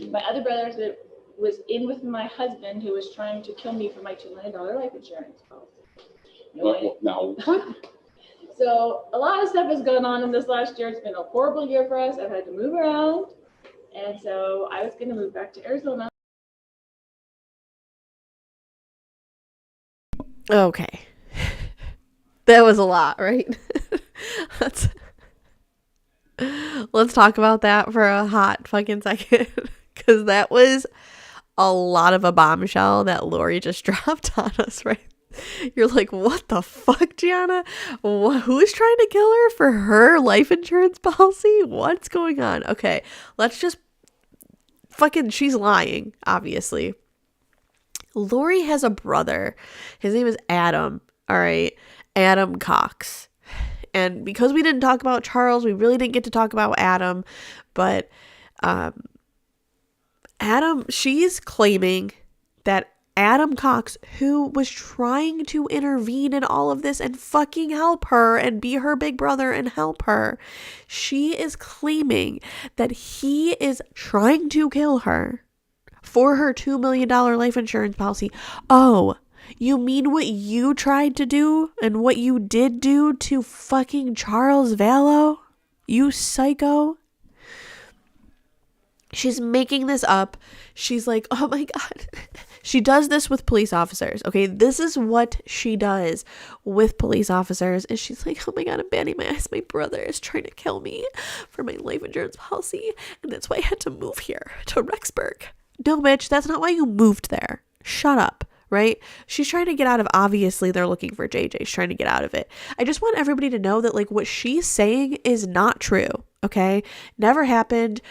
My other brother that was in with my husband, who was trying to kill me for my $2 million life insurance policy. No way. Now, So a lot of stuff has gone on in this last year. It's been a horrible year for us. I've had to move around. And so I was going to move back to Arizona. Okay. That was a lot, right? Let's talk about that for a hot fucking second, because that was a lot of a bombshell that Lori just dropped on us, right? You're like, what the fuck, Gianna? Who's trying to kill her for her life insurance policy? What's going on? Okay, let's just fucking, she's lying, obviously. Lori has a brother. His name is Adam, all right? Adam Cox. And because we didn't talk about Charles, we really didn't get to talk about Adam. But Adam, she's claiming that Adam Cox, who was trying to intervene in all of this and fucking help her and be her big brother and help her, she is claiming that he is trying to kill her for her $2 million life insurance policy. Oh, you mean what you tried to do and what you did do to fucking Charles Vallow? You psycho. She's making this up. She's like, oh my God. She does this with police officers. Okay, this is what she does with police officers. And she's like, oh my God, I'm batting my eyes. My brother is trying to kill me for my life insurance policy. And that's why I had to move here to Rexburg. No, bitch, that's not why you moved there. Shut up. Right? She's trying to get out of, obviously they're looking for JJ. She's trying to get out of it. I just want everybody to know that like what she's saying is not true. Okay? Never happened.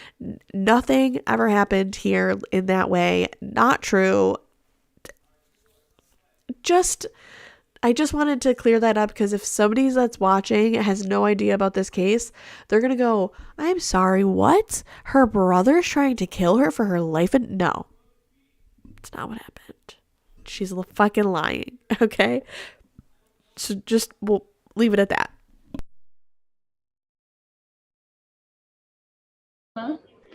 Nothing ever happened here in that way. Not true. I just wanted to clear that up, because if somebody that's watching has no idea about this case, they're going to go, I'm sorry, what? Her brother's trying to kill her for her life? And no, it's not what happened. She's fucking lying, okay? So just, we'll leave it at that.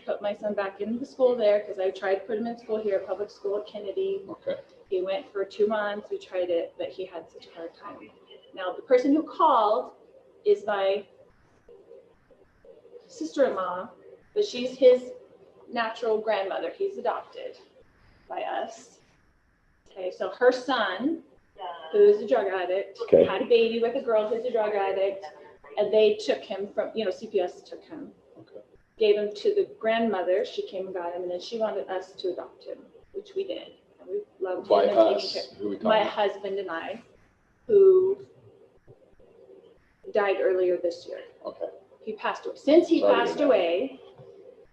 Put my son back in the school there because I tried to put him in school here, public school at Kennedy. okay. He went for 2 months. We tried it, but he had such a hard time. Now, the person who called is my sister-in-law, but she's his natural grandmother. He's adopted by us. Okay, so her son, who is a drug addict, Okay. had a baby with a girl who's a drug addict, and they took him from, CPS took him, Okay. gave him to the grandmother. She came and got him, and then she wanted us to adopt him, which we did. And we loved By him and taking us, care. who we talking My about? husband and I, who died earlier this year. Okay. He passed away. Since he Sorry to passed hear that. away,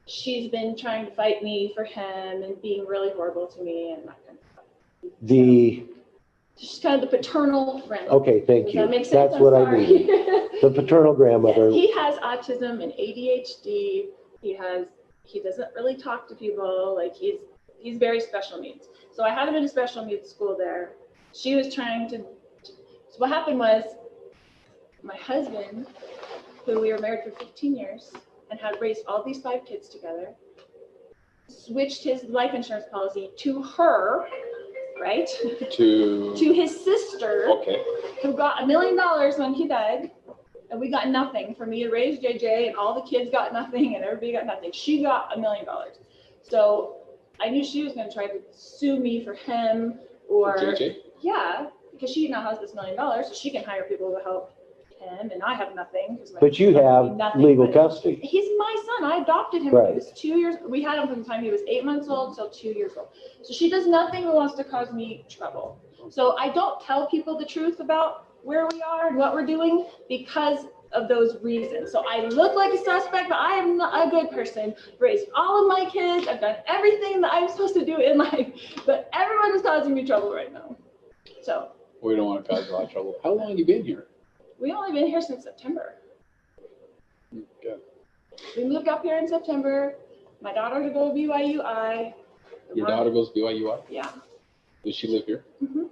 she's been trying to fight me for him and being really horrible to me and that kind of stuff. She's kind of the paternal friend. Okay, thank Does you. that make sense? That's I'm what I sorry. needed. The paternal grandmother. He has autism and ADHD. He doesn't really talk to people. Like he's very special needs. So I had him in a special needs school there. She was trying to, so what happened was my husband, who we were married for 15 years, and had raised all these 5 kids together, switched his life insurance policy to her, right? To his sister, okay. who got $1 million when he died, and we got nothing. For me to raise JJ, and all the kids got nothing, and everybody got nothing. She got $1 million. So I knew she was going to try to sue me for him, or JJ? Yeah, because she now has this $1 million, so she can hire people to help him, and I have nothing. But you have legal custody. He's my son. I adopted him when he was 2 years. We had him from the time he was 8 months old till 2 years old. So she does nothing that wants to cause me trouble. So I don't tell people the truth about where we are and what we're doing because of those reasons. So I look like a suspect, but I am not a good person. Raised all of my kids. I've done everything that I'm supposed to do in life, but everyone is causing me trouble right now. So We don't want to cause a lot of trouble. How long have you been here? we only been here since September. Okay. We moved up here in September. My daughter to go to BYUI. Your daughter goes to BYUI? Yeah. Does she live here? Mm-hmm.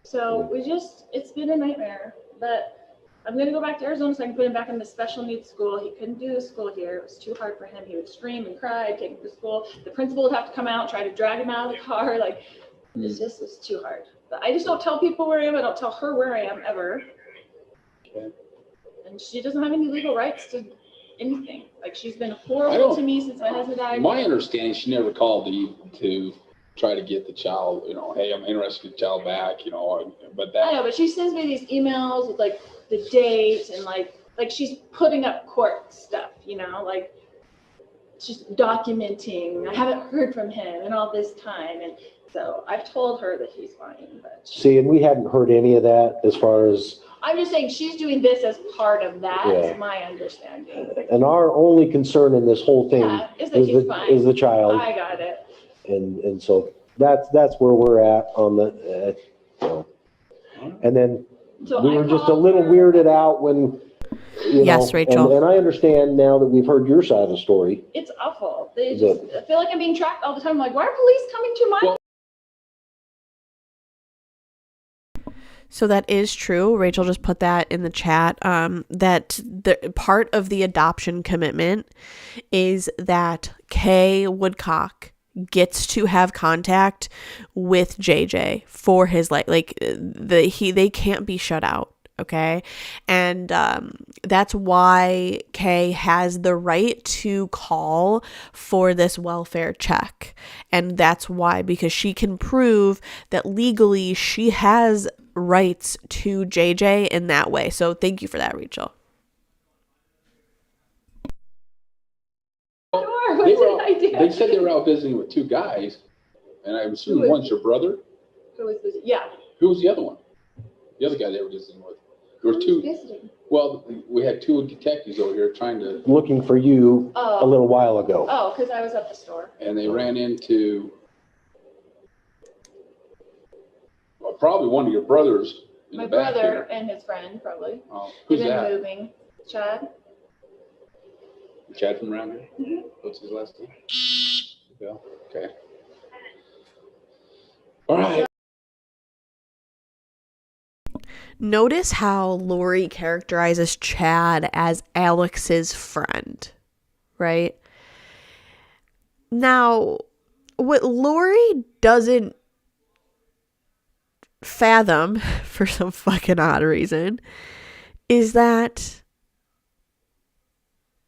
So it's been a nightmare, but I'm going to go back to Arizona so I can put him back in the special needs school. He couldn't do the school here. It was too hard for him. He would scream and cry, I'd take him to school. The principal would have to come out, try to drag him out of the car. Like, it just was too hard. But I just don't tell people where I am. I don't tell her where I am ever. Okay. And she doesn't have any legal rights to anything. Like, she's been horrible to me since my husband died. My understanding, she never called to try to get the child, hey, I'm interested in the child back, but that. I know, but she sends me these emails with like the dates and like she's putting up court stuff, like she's documenting. I haven't heard from him in all this time, and so I've told her that he's fine. But See, and we hadn't heard any of that as far as. I'm just saying she's doing this as part of that. Yeah. Is my understanding. And our only concern in this whole thing is the child. I got it. And so that's where we're at on the, and then So we were just a little weirded out when, Yes, Rachel. And I understand now that we've heard your side of the story. It's awful. I feel like I'm being tracked all the time. I'm like, why are police coming to my? So that is true. Rachel just put that in the chat, that the part of the adoption commitment is that Kay Woodcock gets to have contact with JJ for his life. Like they can't be shut out. Okay. And that's why Kay has the right to call for this welfare check. And that's why, because she can prove that legally she has rights to JJ in that way. So thank you for that, Rachel. Sure, what did I do? They said they were out visiting with 2 guys, and I'm assuming one's your brother. Who was this? Yeah. Who was the other one? The other guy they were visiting with. There were 2. Visiting? Well, we had 2 detectives over here trying to. Looking for you a little while ago. Oh, because I was at the store. And they ran into probably one of your brothers. My brother and his friend, probably. Oh, who's They've been that? moving. Chad. Chad from around here? Mm-hmm. What's his last name? Yeah, okay. All right. Notice how Lori characterizes Chad as Alex's friend, right? Now, what Lori doesn't fathom, for some fucking odd reason, is that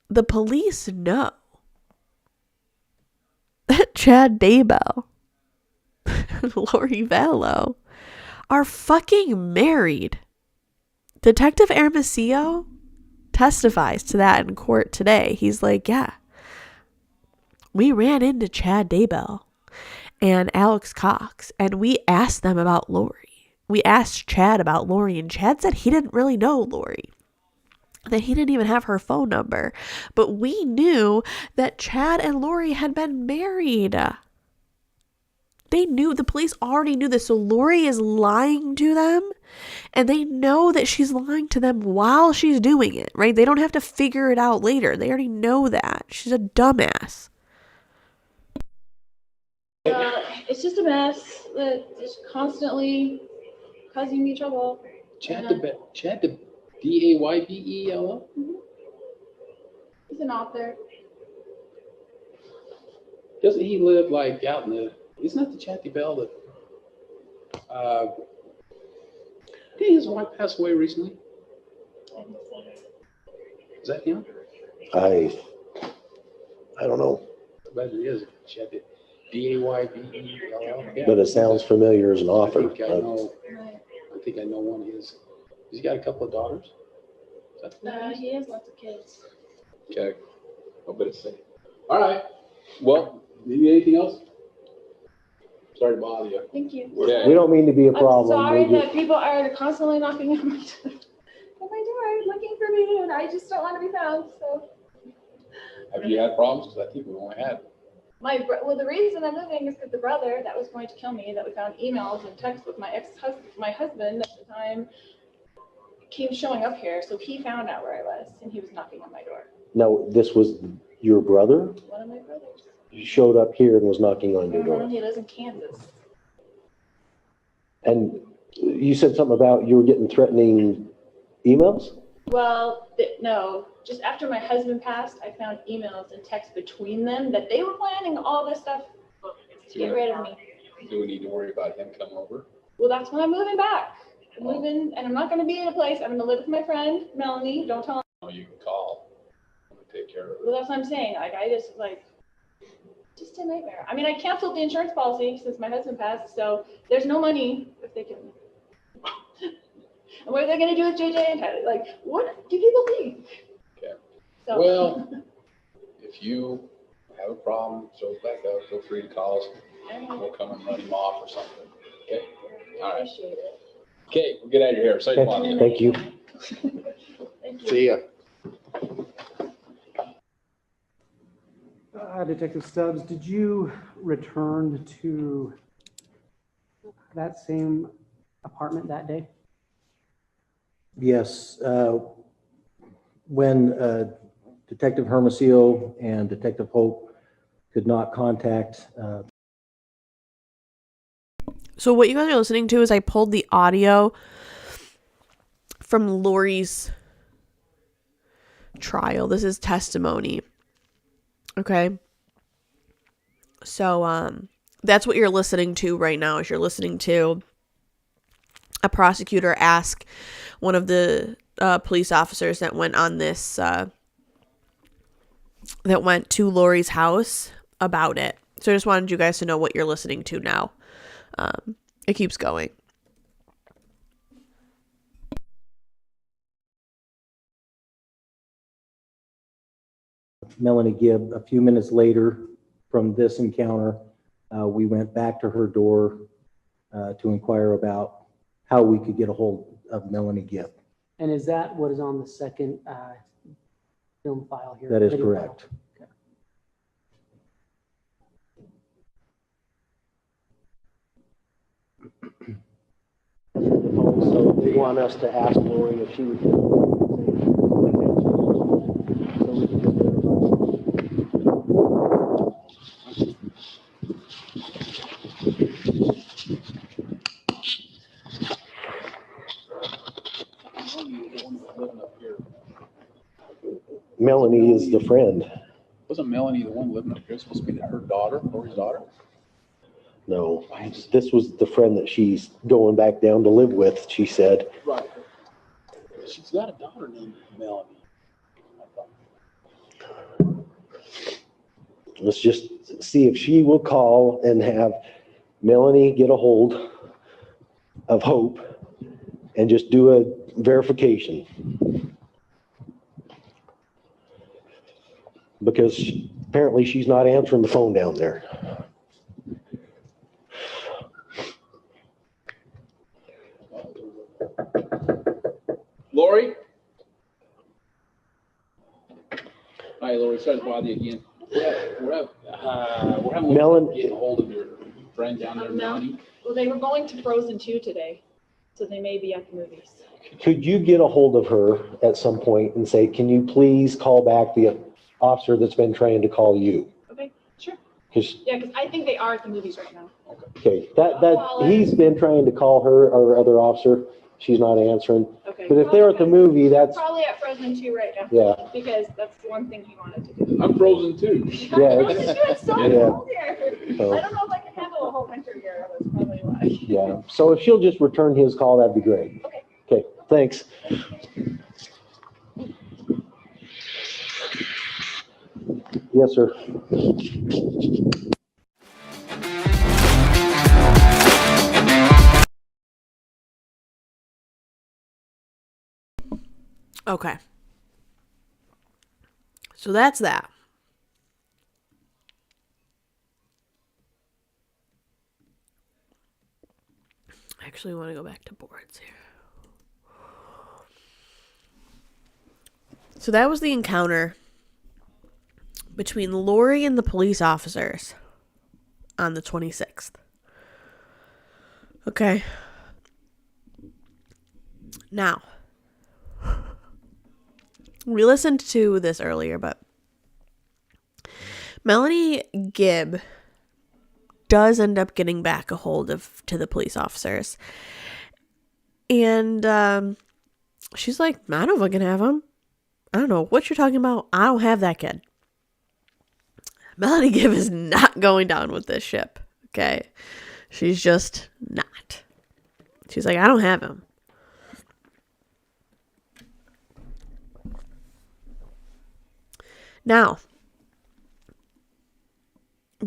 the police know that Chad Daybell and Lori Vallow are fucking married. Detective Hermosillo testifies to that in court today. He's like, yeah, we ran into Chad Daybell and Alex Cox, and we asked them about Lori. We asked Chad about Lori, and Chad said he didn't really know Lori, that he didn't even have her phone number. But we knew that Chad and Lori had been married. They knew, the police already knew this. So Lori is lying to them, and they know that she's lying to them while she's doing it, right? They don't have to figure it out later. They already know that. She's a dumbass. It's just a mess that is constantly causing me trouble. Chad the Daybell? Mm-hmm. He's an author. Doesn't he live like out in the? Isn't that the Daybell that? Didn't his wife pass away recently? Is that him? I don't know, I bet it is. Daybell. Yeah. but it sounds familiar as an author. I think I know one of his. He's got a couple of daughters. Is that He has lots of kids. okay. I'll bet it's safe. All right. Well, do you need anything else? Sorry to bother you. Thank you. Okay. We don't mean to be a problem. I'm sorry We just- that people are constantly knocking on my door looking for me, and I just don't want to be found. So Have you had problems? Because I think we only had. the reason I'm moving is because the brother that was going to kill me, that we found emails and texts with my husband at the time, came showing up here. So he found out where I was, and he was knocking on my door. No, this was your brother? One of my brothers. He showed up here and was knocking on your door. He lives in Kansas. And you said something about you were getting threatening emails? Well, no, just after my husband passed, I found emails and texts between them that they were planning all this stuff to get rid of me. Do we need to worry about him coming over? Well, that's when I'm moving back. I'm moving, and I'm not going to be in a place. I'm going to live with my friend, Melanie. Don't tell her. Oh, you can call. I'm gonna take care of it. Well, that's what I'm saying. Like, just a nightmare. I mean, I canceled the insurance policy since my husband passed, so there's no money if they can. And what are they going to do with JJ and Tyler? Like, what do people think? Okay. So, Well, if you have a problem, show back up, feel free to call us. We'll come and run him off or something. Okay? I All right. appreciate it. Okay, we'll get out of here. Sorry to bother you. Thank you. Thank you. See ya. Detective Stubbs, did you return to that same apartment that day? Yes, when Detective Hermosillo and Detective Hope could not contact, So what you guys are listening to is I pulled the audio from Lori's trial. This is testimony. Okay. So that's what you're listening to right now. Is you're listening to a prosecutor ask one of the police officers that went on this that went to Lori's house about it. So I just wanted you guys to know what you're listening to now. It keeps going. Melanie Gibb, a few minutes later from this encounter, we went back to her door to inquire about how we could get a hold of Melanie Gibb. And is that what is on the second film file here? That is Video file? correct. Okay. So they want us to ask Lori if she would. So we can get Melanie is the friend. Wasn't Melanie the one living up here? Supposed to be her daughter, Lori's daughter? No, this was the friend that she's going back down to live with, she said. Right. She's got a daughter named Melanie. Let's just see if she will call and have Melanie get a hold of Hope and just do a verification. Because apparently she's not answering the phone down there. Lori? Hi, Lori. Sorry to bother you again. We're having Melanie- getting a hold of your friend down there, Mel- Melanie. Well, they were going to Frozen 2 today, so they may be at the movies. Could you get a hold of her at some point and say, can you please call back the officer that's been trying to call you? Okay, sure. Because, Yeah, because I think they are at the movies right now. okay, that he's been trying to call her, our other officer. She's not answering. Okay. But if they're at the movie, that's, Probably at Frozen 2 right now. yeah. Because that's the one thing he wanted to do. I'm frozen too. Yeah, Frozen 2 is so Yeah. cold here. So- I don't know if I can handle a whole winter here. That's probably why. Yeah, so if she'll just return his call, that'd be great. Okay. Okay, thanks. Yes, sir. Okay. So that's that. I actually want to go back to boards here. So that was the encounter between Lori and the police officers on the 26th. Okay. Now, we listened to this earlier, but Melanie Gibb does end up getting back a hold to the police officers. And she's like, I don't fucking have him. I don't know what you're talking about. I don't have that kid. Melanie Gibb is not going down with this ship. Okay. She's just not. She's like, I don't have him. Now,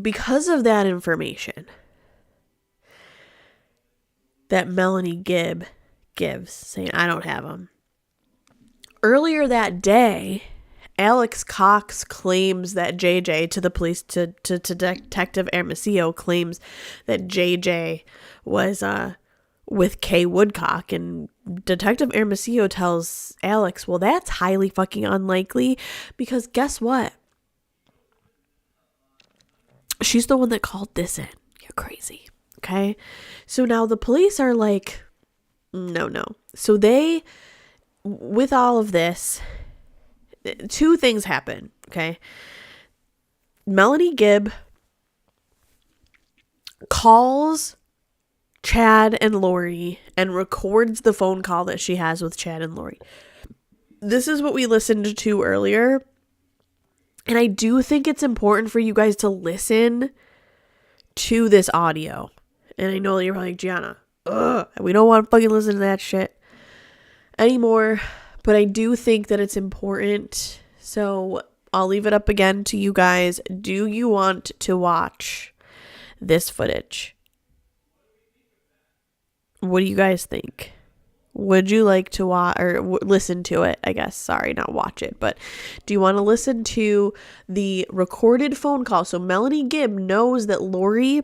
because of that information that Melanie Gibb gives, saying, I don't have him. Earlier that day, Alex Cox claims that JJ to the police, to Detective Hermosillo, claims that JJ was with Kay Woodcock, and Detective Hermosillo tells Alex, well, that's highly fucking unlikely, because guess what? She's the one that called this in. You're crazy. Okay? So now the police are like, no. So they, with all of this, two things happen. Okay? Melanie Gibb calls Chad and Lori and records the phone call that she has with Chad and Lori. This is what we listened to earlier. And I do think it's important for you guys to listen to this audio. And I know that you're probably like, Gianna, we don't want to fucking listen to that shit anymore. But I do think that it's important. So I'll leave it up again to you guys. Do you want to watch this footage? What do you guys think? Would you like to watch or listen to it? I guess. Sorry, not watch it. But do you want to listen to the recorded phone call? So Melanie Gibb knows that Lori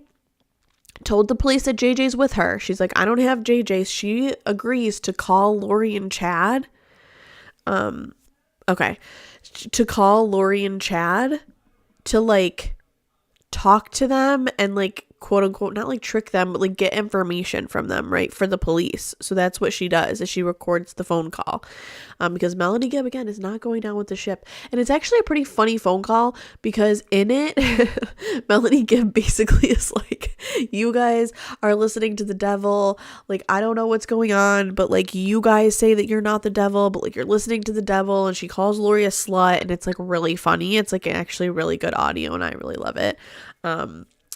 told the police that JJ's with her. She's like, I don't have JJ. She agrees to call Lori and Chad. Okay. To call Lori and Chad to like talk to them and like quote unquote not like trick them but like get information from them, right, for the police. So that's what she does, is she records the phone call because Melanie Gibb again is not going down with the ship. And it's actually a pretty funny phone call because in it Melanie Gibb basically is like, you guys are listening to the devil, like I don't know what's going on, but like you guys say that you're not the devil, but like you're listening to the devil. And she calls Lori a slut, and it's like really funny. It's like actually really good audio and I really love it.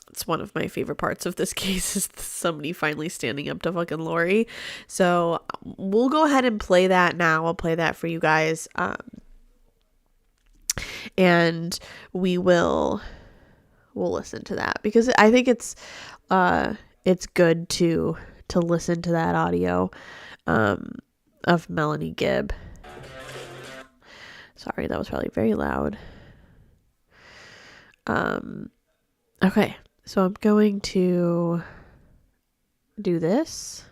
It's one of my favorite parts of this case is somebody finally standing up to fucking Lori. So we'll go ahead and play that now. I'll play that for you guys. And we'll listen to that because I think it's good to listen to that audio, of Melanie Gibb. Sorry, that was probably very loud. Okay. So I'm going to do this.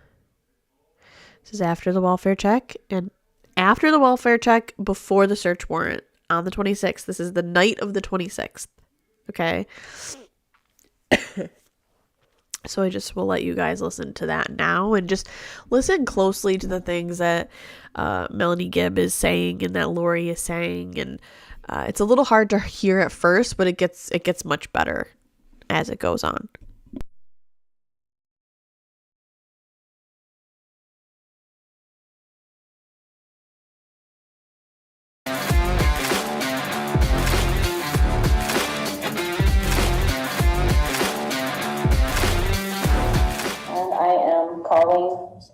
This is after the welfare check. And after the welfare check, before the search warrant on the 26th. This is the night of the 26th. Okay. So I just will let you guys listen to that now and just listen closely to the things that Melanie Gibb is saying and that Lori is saying. And it's a little hard to hear at first, but it gets much better as it goes on.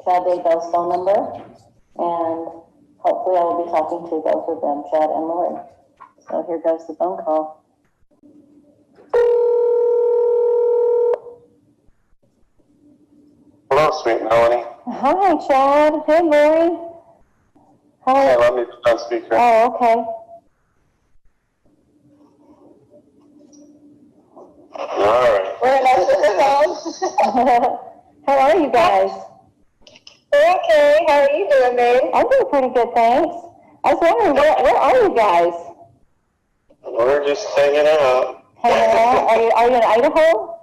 Chad Daybell's phone number, and hopefully I will be talking to both of them, Chad and Lori. So here goes the phone call. Hello, sweet Melanie. Hi, Chad. Hey, Lori. Hi. Hey, let me put on speaker. Oh, okay. All right. We're not with the phone. How are you guys? We're okay. How are you doing, babe? I'm doing pretty good, thanks. I was wondering, where are you guys? We're just hanging out. Hanging out? Are you in Idaho?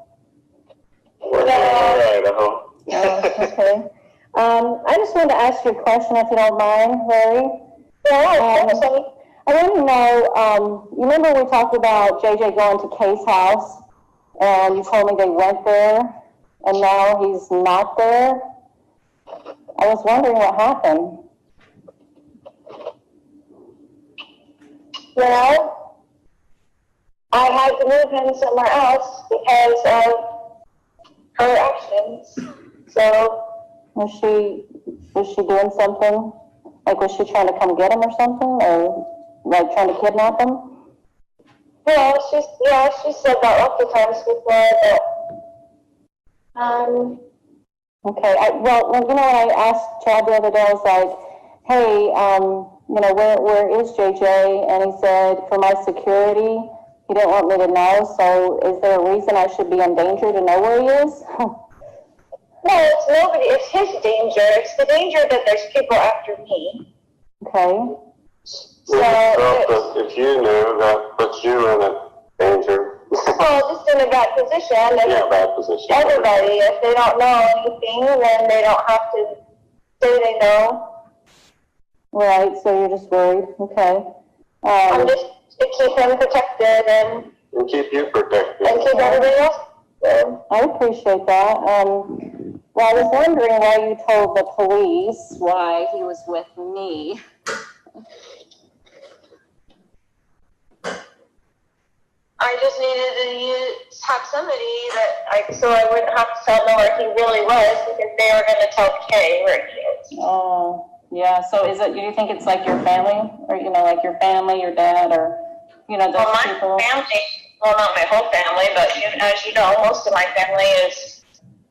We're in Idaho. Oh, okay. I just wanted to ask you a question, if you don't mind, Larry. Yeah, I want to know, you remember we talked about JJ going to Kay's house, and you told me they went there, and now he's not there? I was wondering what happened. well, I had to move him somewhere else because of her actions. So, Was she doing something? Like, was she trying to come get him or something, or like trying to kidnap him? well, she said that lots of times before, but, Okay, well, you know, when I asked Chad the other day, I was like, hey, you know, where is JJ? And he said, for my security, he didn't want me to know, so is there a reason I should be in danger to know where he is? no, it's nobody, it's his danger. It's the danger that there's people after me. Okay, So, If you knew, that puts you in a danger. well, just in a bad position. And Yeah, bad position. everybody, if they don't know anything, then they don't have to say they know. right, so you're just worried, okay. I'm just to keep him protected and keep you protected. keep everybody else. So, I appreciate that. Well, I was wondering why you told the police why he was with me. I just needed to have somebody so I wouldn't have to tell them where he really was because they were going to tell Kay where he is. Oh, yeah, so do you think it's like your family, or, you know, like your family, your dad, or, you know, those Well, my people? family, well, not my whole family, but as you know, most of my family is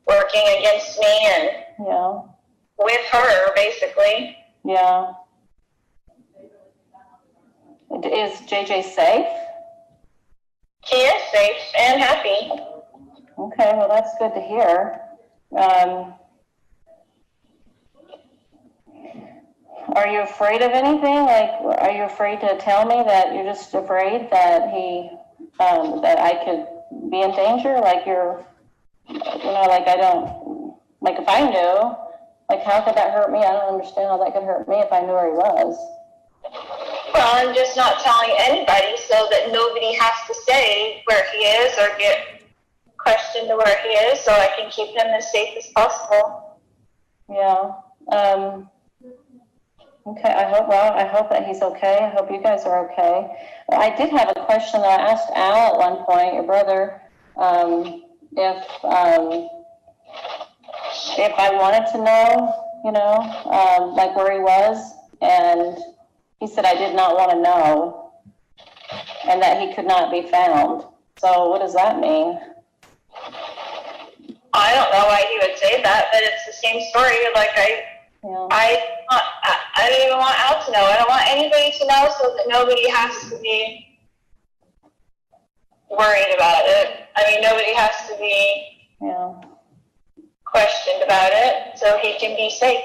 working against me and Yeah, with her, basically. yeah. Is JJ safe? He is safe and happy. Okay, well, that's good to hear. Are you afraid of anything? Like, are you afraid to tell me that you're just afraid that that I could be in danger? Like like like if I knew, like how could that hurt me? I don't understand how that could hurt me if I knew where he was. Well, I'm just not telling anybody so that nobody has to say where he is or get questioned to where he is, so I can keep him as safe as possible. Yeah. Okay, I hope that he's okay. I hope you guys are okay. I did have a question that I asked Al at one point, your brother, if I wanted to know, you know, like where he was, and he said I did not want to know, and that he could not be found. So what does that mean? I don't know why he would say that, but it's the same story. Like I don't even want Al to know. I don't want anybody to know so that nobody has to be worried about it. I mean, nobody has to be questioned about it, so he can be safe.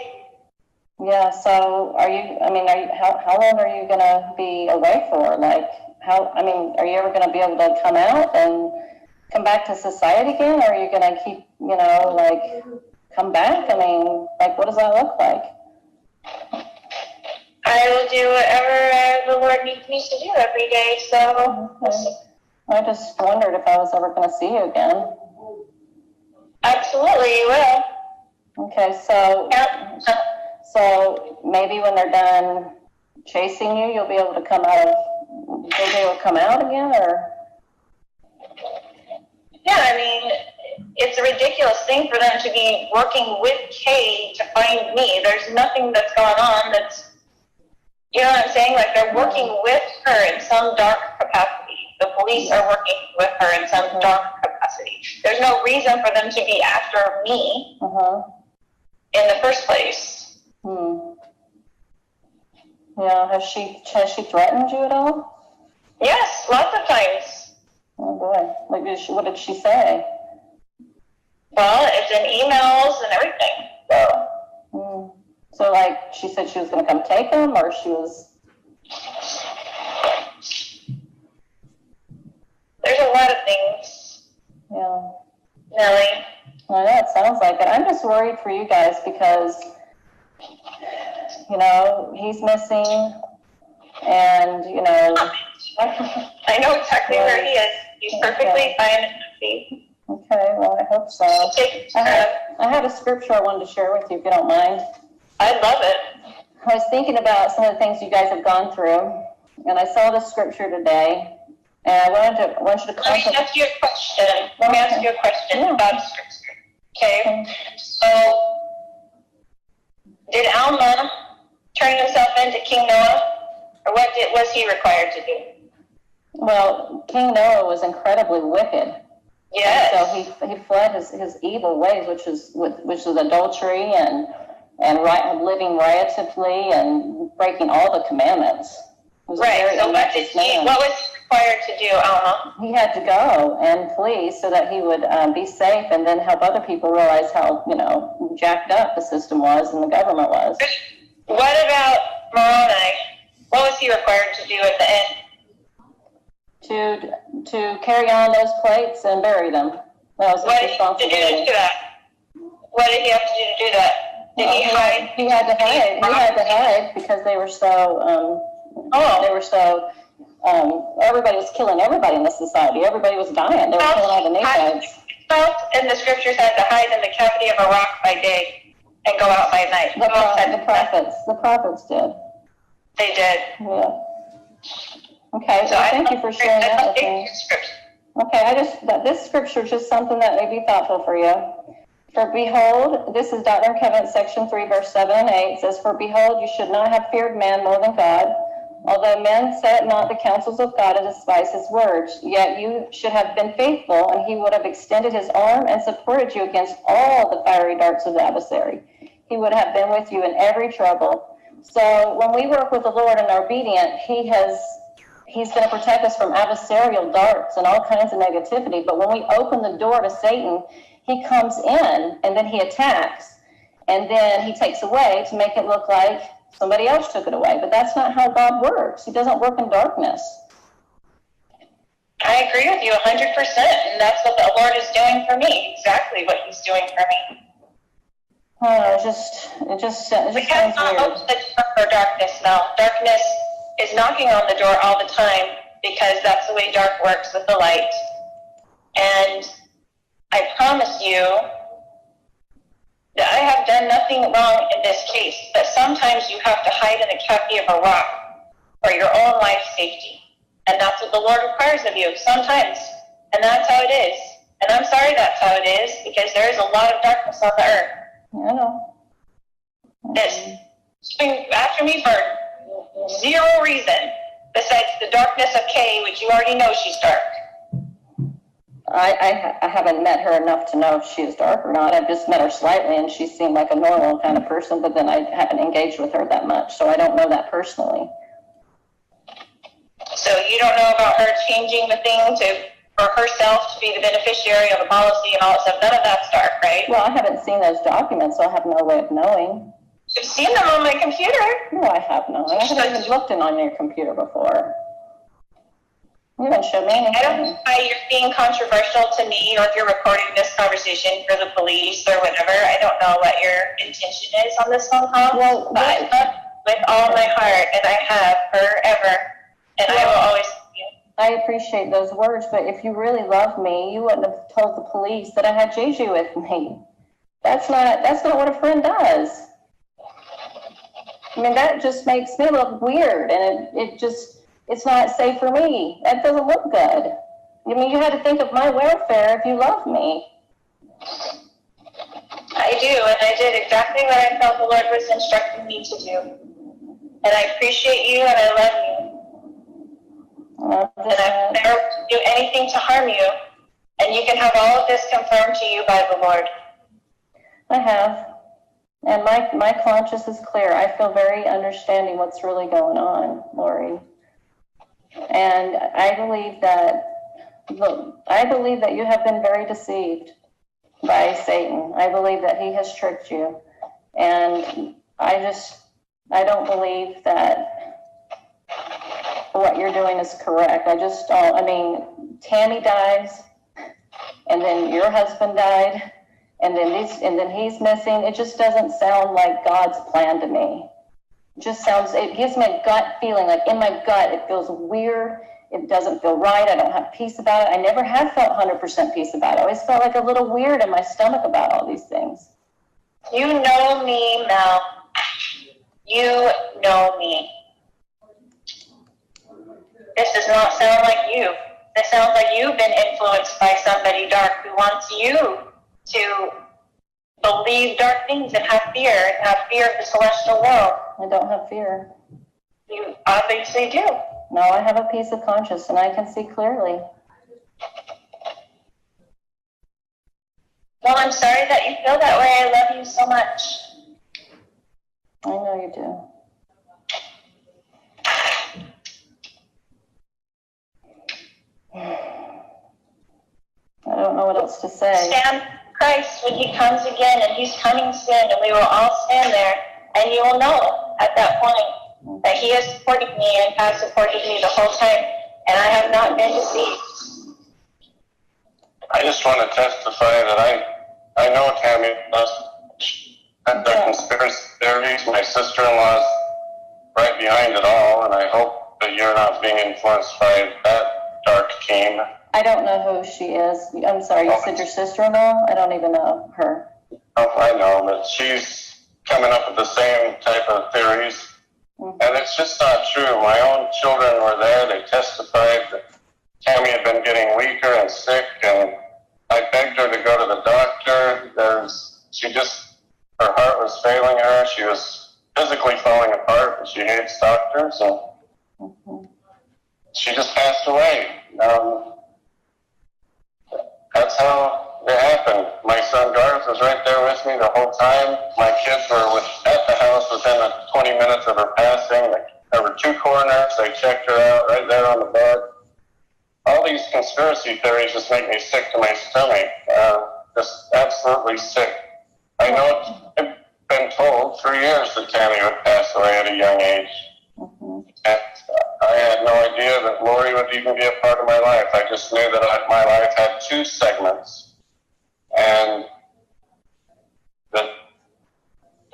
Yeah, so how long are you gonna be away for? Like, are you ever gonna be able to come out and come back to society again, or are you gonna keep, you know, like, come back? I mean, like, what does that look like? I will do whatever the Lord needs me to do every day, so we'll see. I just wondered if I was ever gonna see you again. Absolutely, you will. Okay, so maybe when they're done chasing you, you'll be able to come out of, JJ will come out again, or? Yeah, I mean, it's a ridiculous thing for them to be working with Kay to find me. There's nothing that's going on that's, you know what I'm saying? Like, they're working with her in some dark capacity. The police are working with her in some dark capacity. There's no reason for them to be after me in the first place. Yeah, has she threatened you at all? Yes, lots of times. Oh boy, like what did she say? Well, it's in emails and everything. So, so like she said she was going to come take him, or she was. There's a lot of things. Yeah. Nellie. I know, it sounds like it. I'm just worried for you guys because, you know, he's missing, and, you know. I know exactly where he is. He's perfectly fine and happy. Okay, well, I hope so. I had a scripture I wanted to share with you, if you don't mind. I love it. I was thinking about some of the things you guys have gone through, and I saw this scripture today, and I want you to Let me ask you a question. About scripture. Okay. So, did Alma turn himself into King Noah, or what was he required to do? Well, King Noah was incredibly wicked. Yes. So he fled his evil ways, which is adultery and living riotously and breaking all the commandments. Right. So what was he required to do, Alma? He had to go and flee so that he would be safe, and then help other people realize how, you know, jacked up the system was and the government was. What about Moroni? What was he required to do at the end? To carry on those plates and bury them. That was his responsibility. What did he have to do to do that? Did he hide? He had to hide. He had to hide because they were so. Everybody was killing everybody in the society. Everybody was dying. They were killing all the Nephites. And the scriptures had to hide in the cavity of a rock by day and go out by night. The prophets did. They did. Yeah. Okay, so thank you for sharing that with me. Okay, this scripture is just something that may be thoughtful for you. For behold, this is Doctrine and Covenants, section 3, verse 7 and 8. It says, for behold, you should not have feared man more than God. Although men set not the counsels of God and despise his words, yet you should have been faithful, and he would have extended his arm and supported you against all the fiery darts of the adversary. He would have been with you in every trouble. So when we work with the Lord and are obedient, He's going to protect us from adversarial darts and all kinds of negativity. But when we open the door to Satan, he comes in and then he attacks. And then he takes away to make it look like somebody else took it away. But that's not how God works. He doesn't work in darkness. I agree with you 100%. And that's what the Lord is doing for me. Exactly what he's doing for me. It just sounds weird. Open the door for darkness now. Darkness is knocking on the door all the time because that's the way dark works with the light. And I promise you that I have done nothing wrong in this case, but sometimes you have to hide in the cavity of a rock for your own life safety. And that's what the Lord requires of you sometimes. And that's how it is. And I'm sorry that's how it is, because there is a lot of darkness on the earth. I know. It's been after me for zero reason besides the darkness of Kay, which you already know she's dark. I haven't met her enough to know if she is dark or not. I've just met her slightly, and she seemed like a normal kind of person, but then I haven't engaged with her that much, so I don't know that personally. So you don't know about her changing the thing for herself to be the beneficiary of the policy and all that stuff. None of that's dark, right? Well, I haven't seen those documents, so I have no way of knowing. You've seen them on my computer. No, I have not. I haven't even looked in on your computer before. You haven't showed me anything. I don't know why you're being controversial to me, or if you're recording this conversation for the police or whatever. I don't know what your intention is on this phone call. Well, but I love with all my heart, and I have forever, and I will always love you. I appreciate those words, but if you really love me, you wouldn't have told the police that I had Jeju with me. That's not what a friend does. I mean, that just makes me look weird, and it's not safe for me. That doesn't look good. I mean, you had to think of my welfare if you love me. I do, and I did exactly what I felt the Lord was instructing me to do. And I appreciate you, and I love you. And I've never do anything to harm you. And you can have all of this confirmed to you by the Lord. I have. And my conscience is clear. I feel very understanding what's really going on, Lori. And I believe that you have been very deceived by Satan. I believe that he has tricked you. And I don't believe that what you're doing is correct. Tammy dies, and then your husband died, and then he's missing. It just doesn't sound like God's plan to me. It gives me a gut feeling, like in my gut, it feels weird. It doesn't feel right. I don't have peace about it. I never have felt 100% peace about it. I always felt like a little weird in my stomach about all these things. You know me, Mel. You know me. This does not sound like you. This sounds like you've been influenced by somebody dark who wants you to believe dark things and have fear of the celestial world. I don't have fear. You obviously do. No, I have a peace of conscience, and I can see clearly. Well, I'm sorry that you feel that way. I love you so much. I know you do. I don't know what else to say. Stand Christ when he comes again, and he's coming soon, and we will all stand there, and you will know at that point that he has supported me and has supported me the whole time, and I have not been deceived. I just want to testify that I know Tammy and the conspiracy theories. My sister-in-law's right behind it all, and I hope that you're not being influenced by that dark team. I don't know who she is. I'm sorry, you said your sister-in-law? I don't even know her. Oh, I know, but she's coming up with the same type of theories. And it's just not true. My own children were there. They testified that Tammy had been getting weaker and sick, and I begged her to go to the doctor. Her heart was failing her. She was physically falling apart, and she hates doctors, and she just passed away. That's how it happened. My son Garth was right there with me the whole time. My kids were at the house within 20 minutes of her passing. There were 2 coroners. They checked her out right there on the bed. All these conspiracy theories just make me sick to my stomach. Just absolutely sick. I know I've been told for years that Tammy would pass away at a young age. And I had no idea that Lori would even be a part of my life. I just knew that my life had 2 segments. And that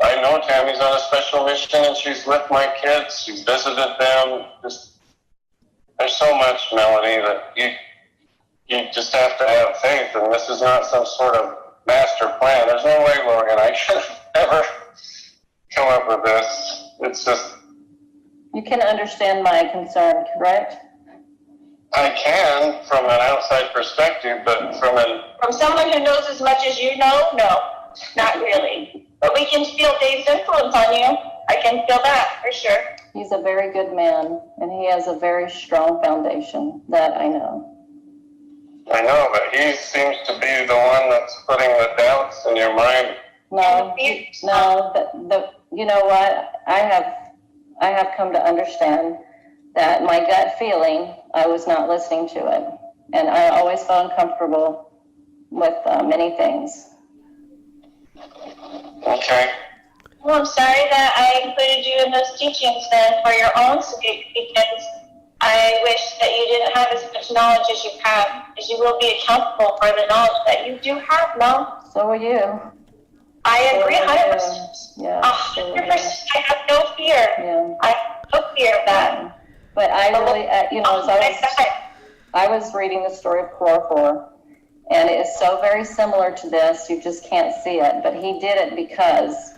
I know Tammy's on a special mission, and she's with my kids. She's visited them. There's so much, Melanie, that you just have to have faith, and this is not some sort of master plan. There's no way Lori and I could have ever come up with this. It's just... You can understand my concern, correct? I can from an outside perspective, but from someone who knows as much as you know, no, not really. But we can feel Dave's influence on you. I can feel that for sure. He's a very good man, and he has a very strong foundation, that I know. I know, but he seems to be the one that's putting the doubts in your mind. No, you know what? I have come to understand that my gut feeling, I was not listening to it. And I always felt uncomfortable with many things. Okay. Well, I'm sorry that I included you in those teachings then for your own sake, because I wish that you didn't have as much knowledge as you have, because you will be accountable for the knowledge that you do have, Mom. So are you. I agree 100%. Yeah. 100%. I have no fear. Yeah. I have no fear of that. But I really, as I was reading the story of Chloroform, and it is so very similar to this, you just can't see it. But he did it because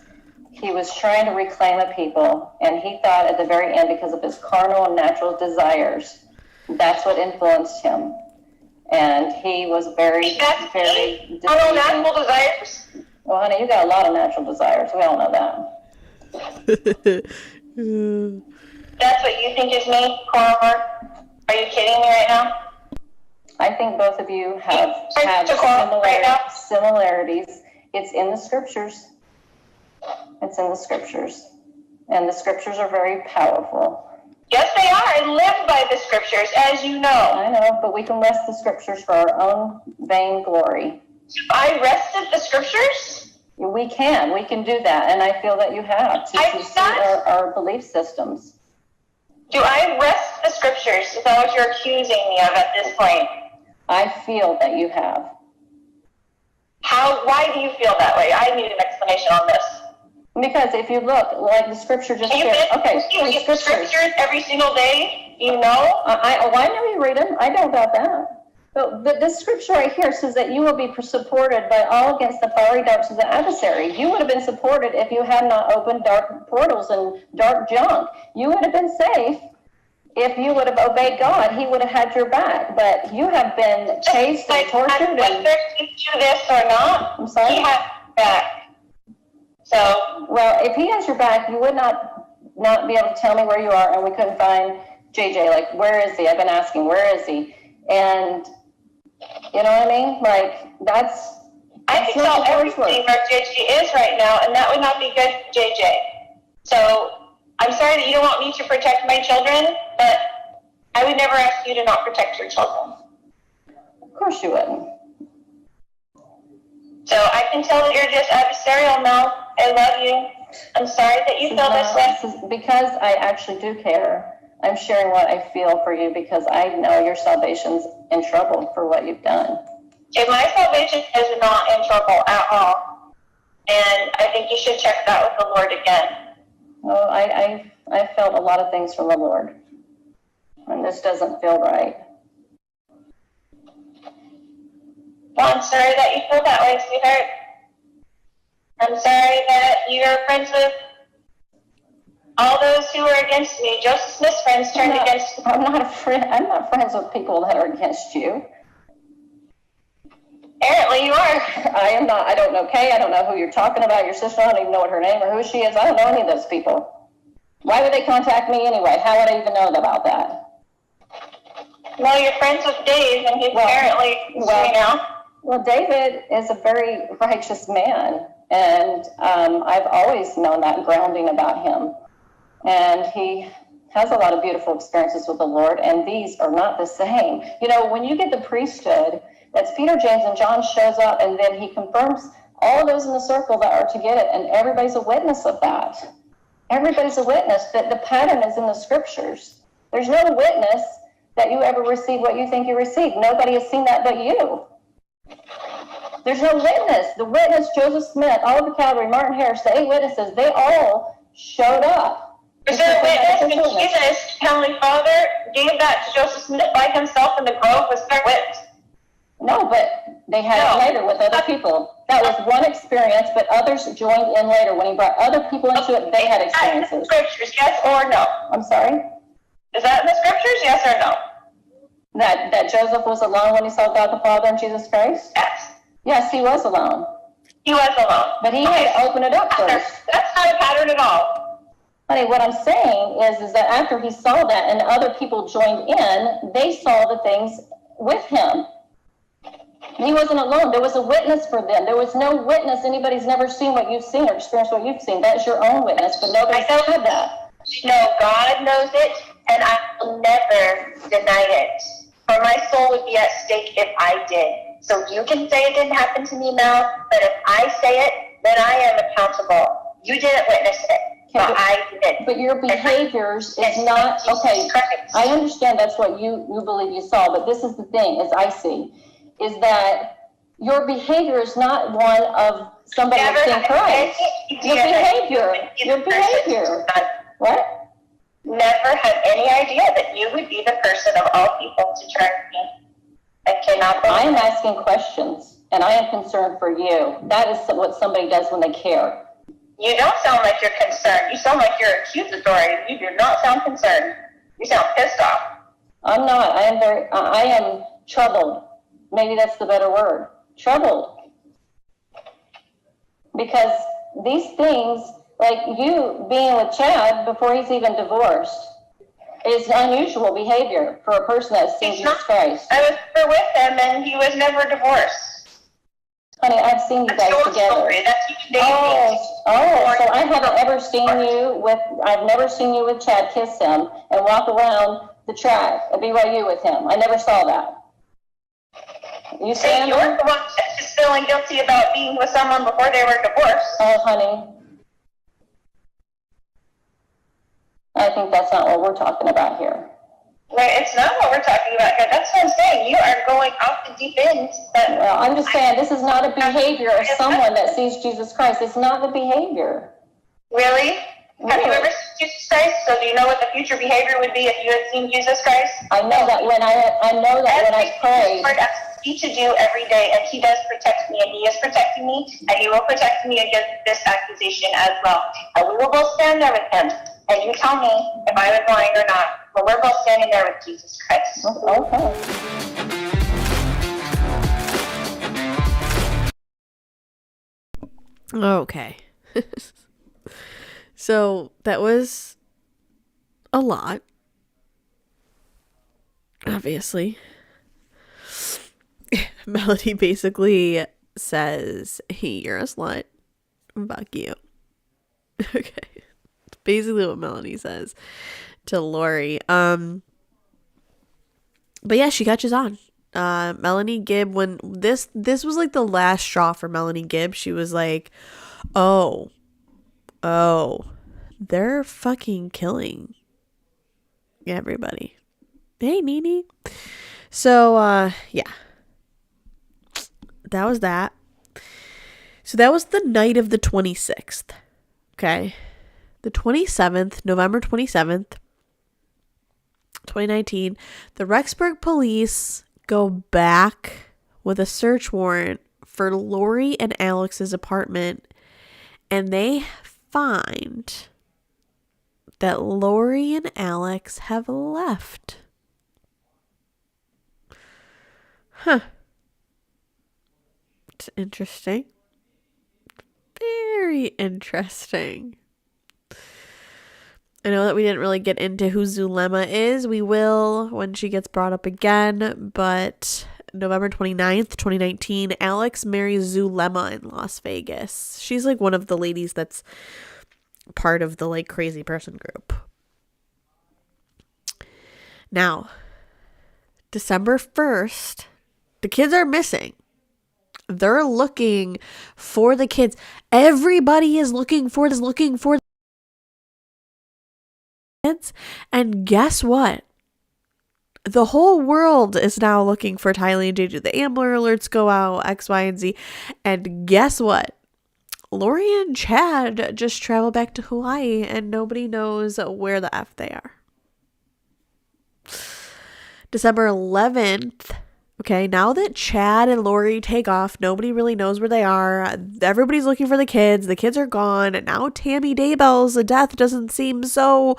he was trying to reclaim the people, and he thought at the very end, because of his carnal and natural desires, that's what influenced him. And he was very, That's very me. I don't deceiving. natural desires. Well, honey, you got a lot of natural desires. We all know that. That's what you think is me, Cormer? Are you kidding me right now? I think both of you have similarities. It's in the scriptures. It's in the scriptures. And the scriptures are very powerful. Yes, they are. I live by the scriptures, as you know. I know, but we can rest the scriptures for our own vain glory. I rested the scriptures? We can do that, and I feel that you have to see our belief systems. Do I rest the scriptures? Is that what you're accusing me of at this point? I feel that you have. Why do you feel that way? I need an explanation on this. Because if you look, like the scripture just You here. Okay, read the scriptures every single day, you know? I know you read them. I know about that. But this scripture right here says that you will be supported by all against the fiery darts of the adversary. You would have been supported if you had not opened dark portals and dark junk. You would have been safe if you would have obeyed God. He would have had your back. But you have been chased and tortured. Whether you do this or not, I'm sorry? he has your back. So, well, if he has your back, you would not be able to tell me where you are, and we couldn't find JJ. Like, where is he? I've been asking, where is he? And you know what I mean? Like, I can tell everything where JJ is right now, and that would not be good for JJ. So, I'm sorry that you don't want me to protect my children, but I would never ask you to not protect your children. Of course you wouldn't. So I can tell that you're just adversarial now. I love you. I'm sorry that you feel this way. Because I actually do care. I'm sharing what I feel for you because I know your salvation's in trouble for what you've done. Okay, my salvation is not in trouble at all. And I think you should check that with the Lord again. Well, I felt a lot of things from the Lord. And this doesn't feel right. Well, I'm sorry that you feel that way, sweetheart. I'm sorry that you're friends with all those who are against me. Joseph Smith's friends turned against me. I'm not friends with people that are against you. Apparently you are. I am not. I don't know Kay. I don't know who you're talking about, your sister. I don't even know what her name or who she is. I don't know any of those people. Why would they contact me anyway? How would I even know about that? Well, you're friends with Dave, and he's apparently, Well, David is a very righteous man, and I've always known that grounding about him. And he has a lot of beautiful experiences with the Lord, and these are not the same. You know, when you get the priesthood, that's Peter, James, and John shows up, and then he confirms all those in the circle that are to get it, and everybody's a witness of that. Everybody's a witness that the pattern is in the scriptures. There's no witness that you ever receive what you think you received. Nobody has seen that but you. There's no witness. The witness, Joseph Smith, all of the cavalry, Martin Harris, the 8 witnesses, they all showed up. Is there a witness when Jesus, Heavenly Father, gave that to Joseph Smith by himself in the grove? Was there witness? No, but they had it later with other people. That was one experience, but others joined in later. When he brought other people into it, they had experiences. Scriptures, yes or no? I'm sorry? Is that in the scriptures, yes or no? That Joseph was alone when he saw God the Father and Jesus Christ? Yes. Yes, he was alone. He was alone. But he had to open it up first. That's not a pattern at all. Honey, what I'm saying is that after he saw that and other people joined in, they saw the things with him. He wasn't alone. There was a witness for them. There was no witness. Anybody's never seen what you've seen or experienced what you've seen. That's your own witness, but nobody's said that. No, God knows it, and I will never deny it. For my soul would be at stake if I did. So you can say it didn't happen to me, Mel, but if I say it, then I am accountable. You didn't witness it, but I did. But your behaviors is not, okay, I understand that's what you believe you saw, but this is the thing, as I see, is that your behavior is not one of somebody that's in Christ. Your behavior. What? Never had any idea that you would be the person of all people to turn me. I cannot believe I am asking questions, and I am concerned for you. That is what somebody does when they care. You don't sound like you're concerned. You sound like you're accusatory. You do not sound concerned. You sound pissed off. I'm not. I am troubled. Maybe that's the better word. Troubled. Because these things, like you being with Chad before he's even divorced, is unusual behavior for a person that's seen Jesus Christ. I was never with him and he was never divorced. Honey, I've seen you guys together. That's you dating. So I haven't ever seen you with, I've never seen you with Chad kiss him and walk around the track at BYU with him. I never saw that. You Say you're the one that's just feeling guilty about being with someone before they were divorced. Oh, honey. I think that's not what we're talking about here. Right, it's not what we're talking about here. That's what I'm saying. You are going off the deep end. Well, I'm just saying this is not a behavior of someone that sees Jesus Christ. It's not the behavior. Really? Have you ever seen Jesus Christ? So do you know what the future behavior would be if you had seen Jesus Christ? I know that when I pray. He to do every day, and he does protect me, and he is protecting me, and he will protect me against this accusation as well. And we will both stand there with him, and you tell me if I was lying or not. But we're both standing there with Jesus Christ. Okay. So that was a lot. Obviously. Melody basically says, "Hey, you're a slut. Fuck you." Okay. Basically what Melanie says to Lori. But yeah, she catches on. Melanie Gibb, when this was like the last straw for Melanie Gibb, she was like, oh, they're fucking killing everybody. Hey, Nene. So, yeah. That was that. So that was the night of the 26th. Okay. The 27th, November 27th, 2019, the Rexburg police go back with a search warrant for Lori and Alex's apartment, and they find that Lori and Alex have left. Huh. It's interesting. Very interesting. I know that we didn't really get into who Zulema is. We will when she gets brought up again. But November 29th, 2019, Alex marries Zulema in Las Vegas. She's like one of the ladies that's part of the like crazy person group. Now, December 1st, the kids are missing. They're looking for the kids. Everybody is looking for the kids. And guess what? The whole world is now looking for Tylee and JJ. The Ambler alerts go out, X, Y, and Z. And guess what? Lori and Chad just travel back to Hawaii and nobody knows where the F they are. December 11th. Okay, now that Chad and Lori take off, nobody really knows where they are. Everybody's looking for the kids. The kids are gone. And now Tammy Daybell's death doesn't seem so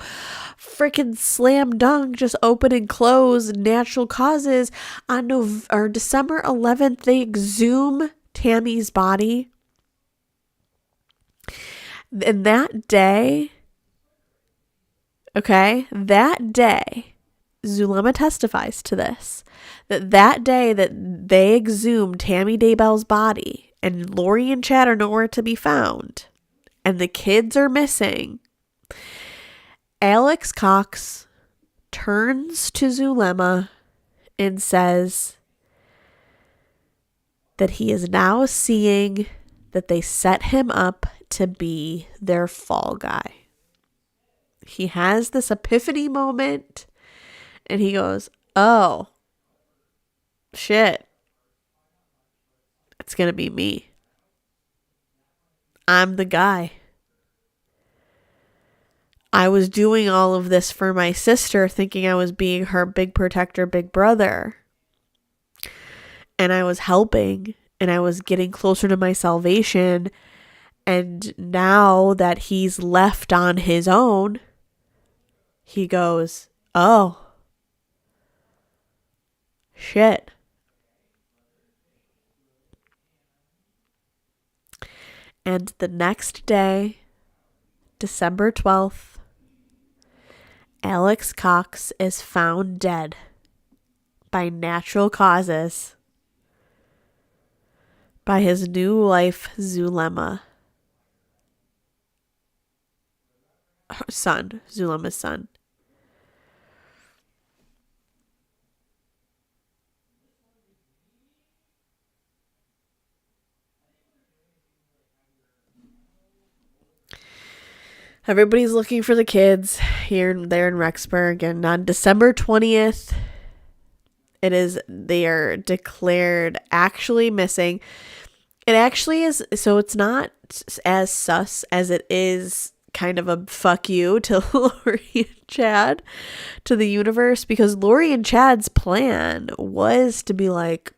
freaking slam dunk, just open and close, natural causes. On December 11th, they exhume Tammy's body. And that day, Zulema testifies to this, that day that they exhumed Tammy Daybell's body and Lori and Chad are nowhere to be found and the kids are missing, Alex Cox turns to Zulema and says that he is now seeing that they set him up to be their fall guy. He has this epiphany moment and he goes, oh, shit. It's going to be me. I'm the guy. I was doing all of this for my sister, thinking I was being her big protector, big brother. And I was helping, and I was getting closer to my salvation. And now that he's left on his own, he goes, oh, shit. And the next day, December 12th, Alex Cox is found dead by natural causes by his new wife, Zulema's son. Everybody's looking for the kids here and there in Rexburg, and on December 20th, they are declared actually missing. It actually is, so it's not as sus as it is kind of a fuck you to Lori and Chad, to the universe, because Lori and Chad's plan was to be like,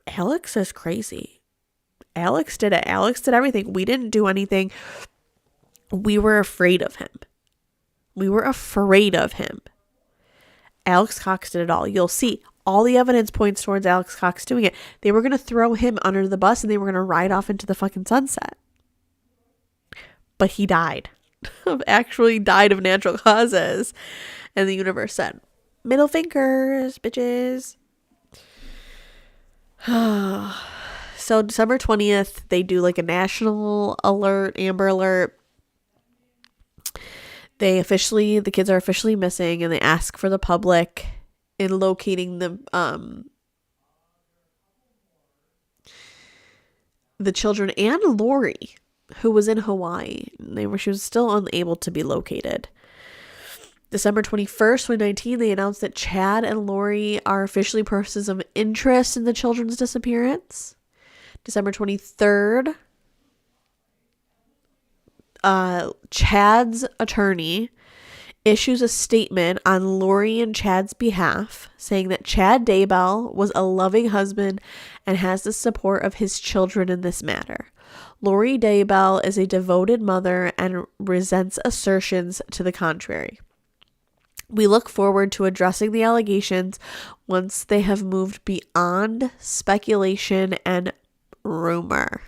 Alex is crazy. Alex did it. Alex did everything. We didn't do anything. We were afraid of him. Alex Cox did it all. You'll see all the evidence points towards Alex Cox doing it. They were going to throw him under the bus and they were going to ride off into the fucking sunset. But he died. Actually died of natural causes. And the universe said, middle fingers, bitches. So December 20th, they do like a national alert, Amber Alert. The kids are officially missing, and they ask for the public in locating the children and Lori, who was in Hawaii. She was still unable to be located. December 21st, 2019, they announced that Chad and Lori are officially persons of interest in the children's disappearance. December 23rd, Chad's attorney issues a statement on Lori and Chad's behalf, saying that Chad Daybell was a loving husband and has the support of his children in this matter. Lori Daybell is a devoted mother and resents assertions to the contrary. We look forward to addressing the allegations once they have moved beyond speculation and rumor.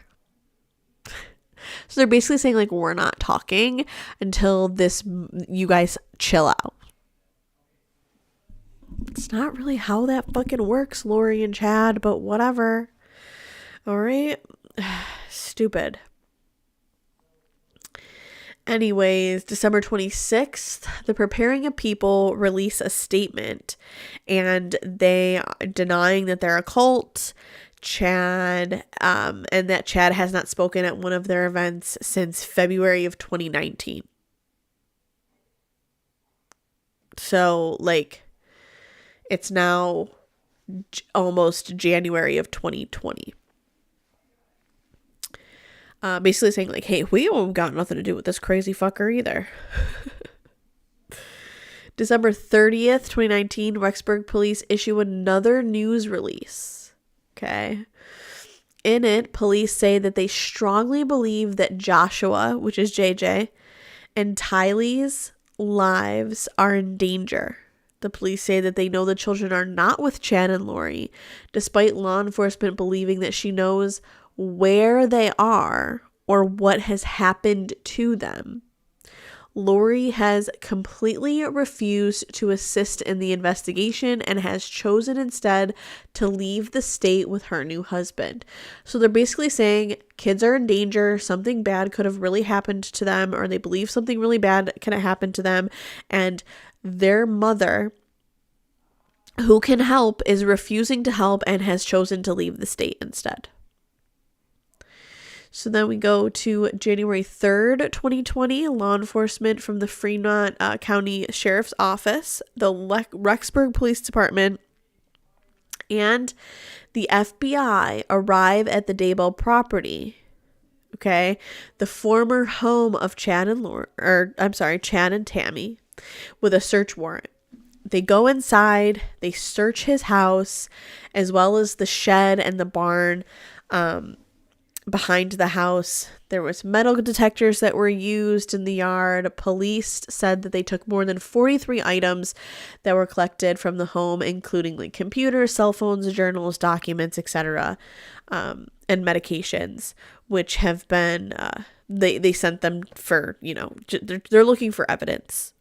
So they're basically saying, like, we're not talking until you guys chill out. It's not really how that fucking works, Lori and Chad, but whatever. All right. Stupid. Anyways, December 26th, the Preparing a People release a statement, and they denying that they're a cult. Chad, and that Chad has not spoken at one of their events since February of 2019. So, like, it's now almost January of 2020. Basically saying, like, hey, we don't got nothing to do with this crazy fucker either. December 30th, 2019, Rexburg police issue another news release. Okay. In it, police say that they strongly believe that Joshua, which is JJ, and Tylee's lives are in danger. The police say that they know the children are not with Chad and Lori, despite law enforcement believing that she knows where they are or what has happened to them. Lori has completely refused to assist in the investigation and has chosen instead to leave the state with her new husband. So they're basically saying kids are in danger, something bad could have really happened to them, or they believe something really bad can have happened to them, and their mother, who can help, is refusing to help and has chosen to leave the state instead. So then we go to January 3rd, 2020, law enforcement from the Fremont County Sheriff's Office, the Rexburg Police Department, and the FBI arrive at the Daybell property. Okay, the former home of Chad and Tammy, with a search warrant. They go inside, they search his house, as well as the shed and the barn. behind the house. There was metal detectors that were used in the yard. Police said that they took more than 43 items that were collected from the home, including like computers, cell phones, journals, documents, etc., and medications, which have been they sent them for, you know, they're looking for evidence.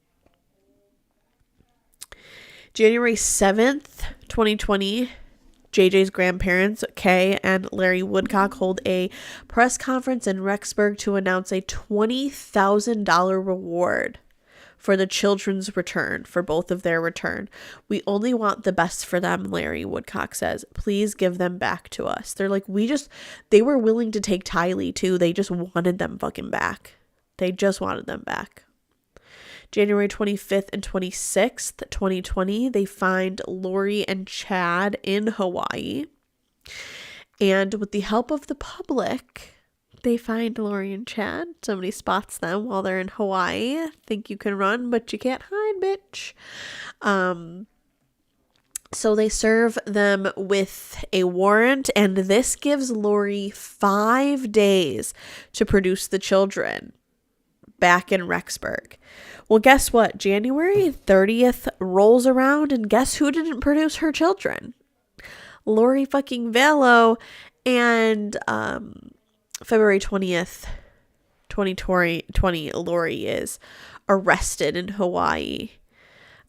January 7th, 2020, JJ's grandparents, Kay and Larry Woodcock, hold a press conference in Rexburg to announce a $20,000 reward for the children's return, for both of their return. We only want the best for them, Larry Woodcock says. Please give them back to us. They're like, they were willing to take Tylee too. They just wanted them fucking back. They just wanted them back. January 25th and 26th, 2020, they find Lori and Chad in Hawaii. And with the help of the public, they find Lori and Chad. Somebody spots them while they're in Hawaii. Think you can run, but you can't hide, bitch. So they serve them with a warrant, and this gives Lori 5 days to produce the children back in Rexburg. Well, guess what? January 30th rolls around, and guess who didn't produce her children? Lori fucking Vallow. And February 20th, 2020, Lori is arrested in Hawaii.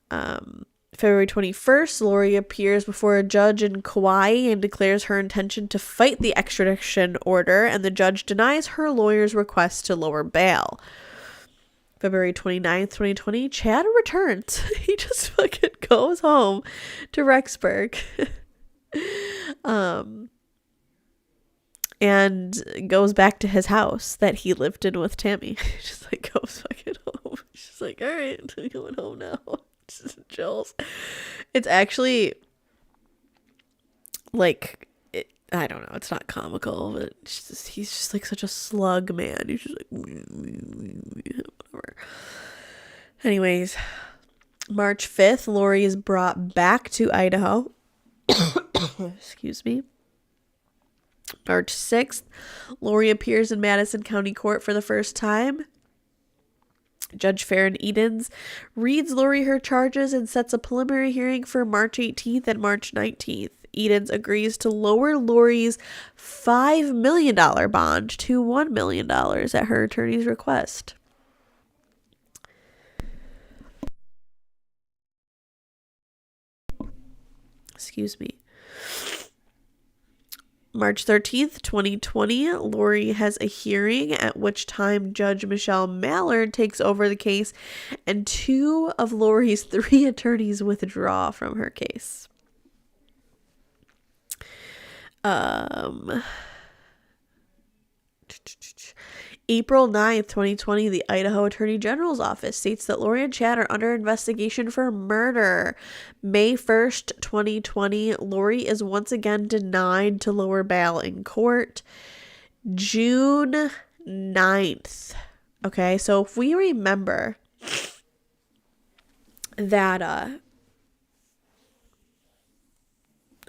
February 21st, Lori appears before a judge in Kauai and declares her intention to fight the extradition order, and the judge denies her lawyer's request to lower bail. February 29th, 2020, Chad returns. He just fucking goes home to Rexburg. And goes back to his house that he lived in with Tammy. He just like goes fucking home. He's just like, all right, I'm going home now. Just chills. It's actually like, I don't know, it's not comical, but it's just, he's just like such a slug man. He's just like, whatever. Anyways, March 5th, Lori is brought back to Idaho. Excuse me. March 6th, Lori appears in Madison County Court for the first time. Judge Farron Edens reads Lori her charges and sets a preliminary hearing for March 18th and March 19th. Edens agrees to lower Lori's $5 million bond to $1 million at her attorney's request. Excuse me. March 13th, 2020, Lori has a hearing at which time Judge Michelle Mallard takes over the case and 2 of Lori's 3 attorneys withdraw from her case. April 9th, 2020, the Idaho Attorney General's Office states that Lori and Chad are under investigation for murder. May 1st, 2020, Lori is once again denied to lower bail in court. June 9th. Okay, so if we remember that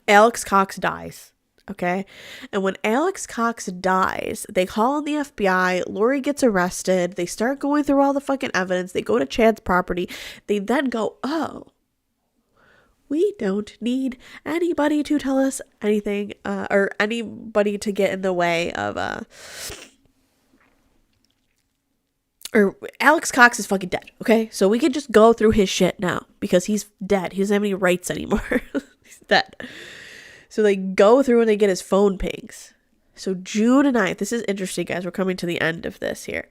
Alex Cox dies. Okay. And when Alex Cox dies, they call on the FBI. Lori gets arrested. They start going through all the fucking evidence. They go to Chad's property. They then go, oh, we don't need anybody to tell us anything, or anybody to get in the way of, or Alex Cox is fucking dead. Okay. So we can just go through his shit now because he's dead. He doesn't have any rights anymore. He's dead. So they go through and they get his phone pings. So June 9th, this is interesting, guys. We're coming to the end of this here.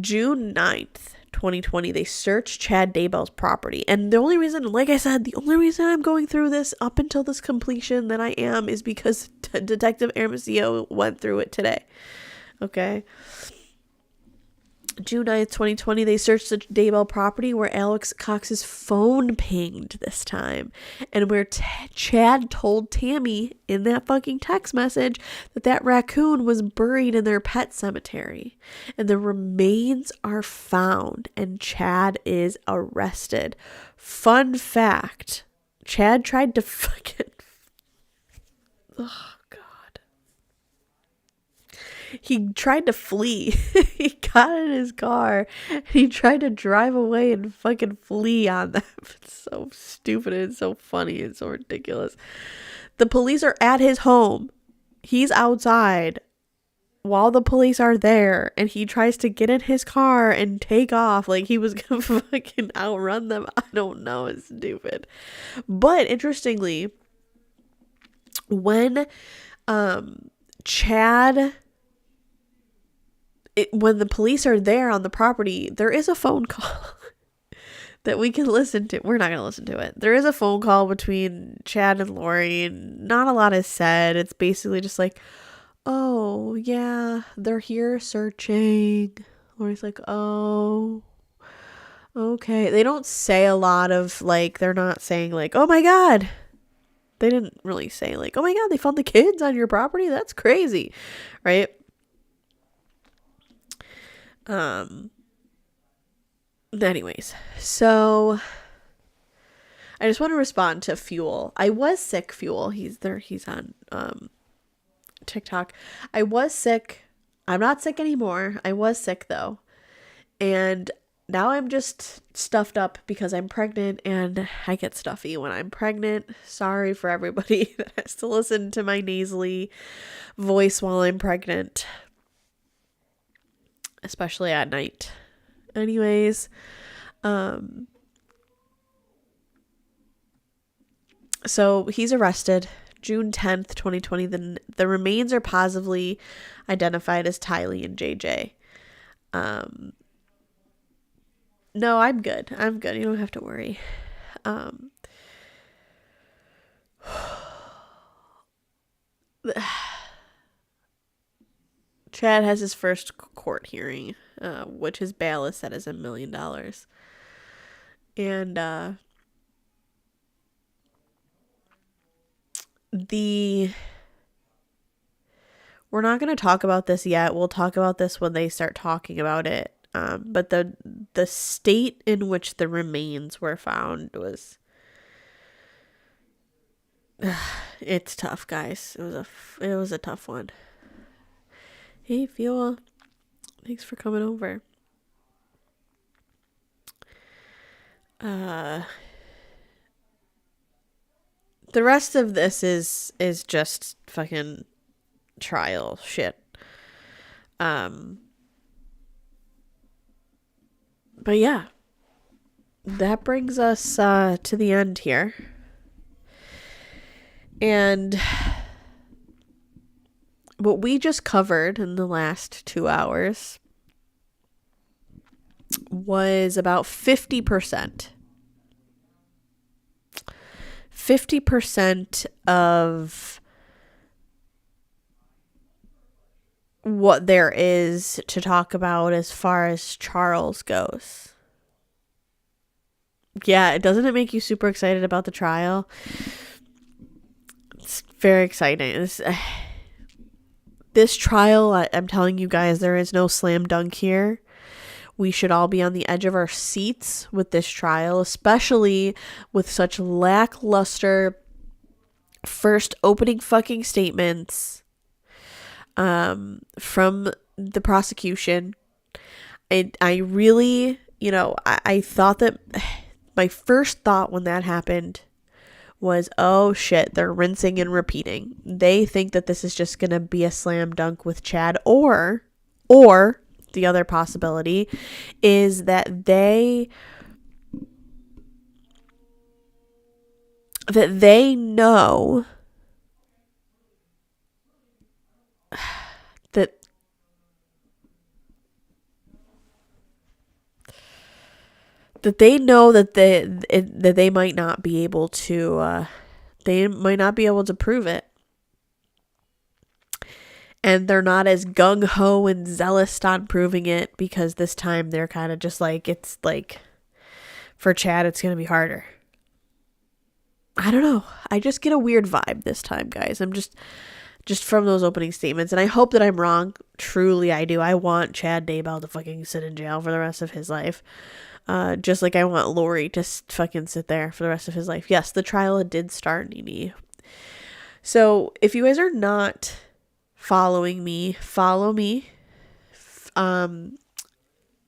June 9th, 2020, they search Chad Daybell's property. And the only reason, like I said, the only reason I'm going through this up until this completion that I am is because Detective Hermosillo went through it today. Okay. June 9th, 2020, they searched the Daybell property where Alex Cox's phone pinged this time. And where Chad told Tammy in that fucking text message that raccoon was buried in their pet cemetery. And the remains are found and Chad is arrested. Fun fact, Chad tried to fucking... Oh, God. he tried to flee. He got in his car and he tried to drive away and fucking flee on them. It's so stupid and so funny and so ridiculous. The police are at his home. He's outside while the police are there, and he tries to get in his car and take off like he was gonna fucking outrun them. I don't know, it's stupid. But interestingly, when Chad, when the police are there on the property, there is a phone call that we can listen to. We're not going to listen to it. There is a phone call between Chad and Lori, and not a lot is said. It's basically just like, oh, yeah, they're here searching. Lori's like, oh, okay. They don't say a lot of, like, they're not saying, like, oh my God. They didn't really say, like, oh my God, they found the kids on your property? That's crazy, right? Anyways, so I just want to respond to Fuel. I was sick, Fuel. He's there. He's on TikTok. I was sick. I'm not sick anymore. I was sick though. And now I'm just stuffed up because I'm pregnant and I get stuffy when I'm pregnant. Sorry for everybody that has to listen to my nasally voice while I'm pregnant, especially at night. Anyways, so he's arrested June 10th, 2020. The remains are positively identified as Tylee and JJ. No, I'm good. I'm good. You don't have to worry. Chad has his first court hearing, which his bail is set as $1 million. And we're not going to talk about this yet. We'll talk about this when they start talking about it. But the state in which the remains were found was, it's tough, guys. It was a tough one. Hey, Fuel. Thanks for coming over. The rest of this is just fucking trial shit. But yeah, that brings us to the end here. And what we just covered in the last 2 hours was about 50%. 50% of what there is to talk about as far as Charles goes. Yeah, doesn't it make you super excited about the trial? It's very exciting. This trial, I'm telling you guys, there is no slam dunk here. We should all be on the edge of our seats with this trial, especially with such lackluster first opening fucking statements from the prosecution. And I really, I thought that my first thought when that happened was, oh shit, they're rinsing and repeating. They think that this is just going to be a slam dunk with Chad, or the other possibility is that they know that they know that they might not be able to prove it. And they're not as gung-ho and zealous on proving it because this time they're kind of just like, it's like, for Chad, it's going to be harder. I don't know. I just get a weird vibe this time, guys. I'm just from those opening statements. And I hope that I'm wrong. Truly, I do. I want Chad Daybell to fucking sit in jail for the rest of his life. Just like I want Lori to fucking sit there for the rest of his life. Yes, the trial did start, Nene. So if you guys are not following me, follow me.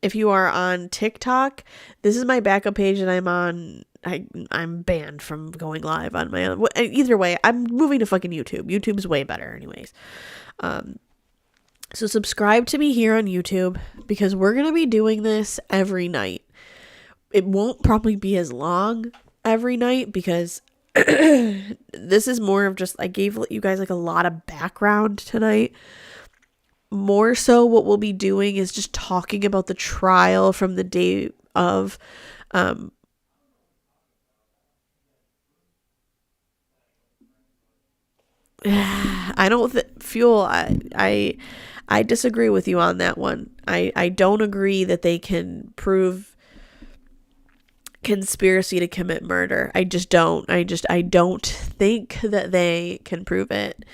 If you are on TikTok, this is my backup page that I'm on. I'm banned from going live on my own. Either way, I'm moving to fucking YouTube. YouTube's way better anyways. So subscribe to me here on YouTube because we're going to be doing this every night. It won't probably be as long every night because this is more of just, I gave you guys like a lot of background tonight. More so what we'll be doing is just talking about the trial from the day of, I don't Fuel, I disagree with you on that one. I don't agree that they can prove conspiracy to commit murder. I just don't. I don't think that they can prove it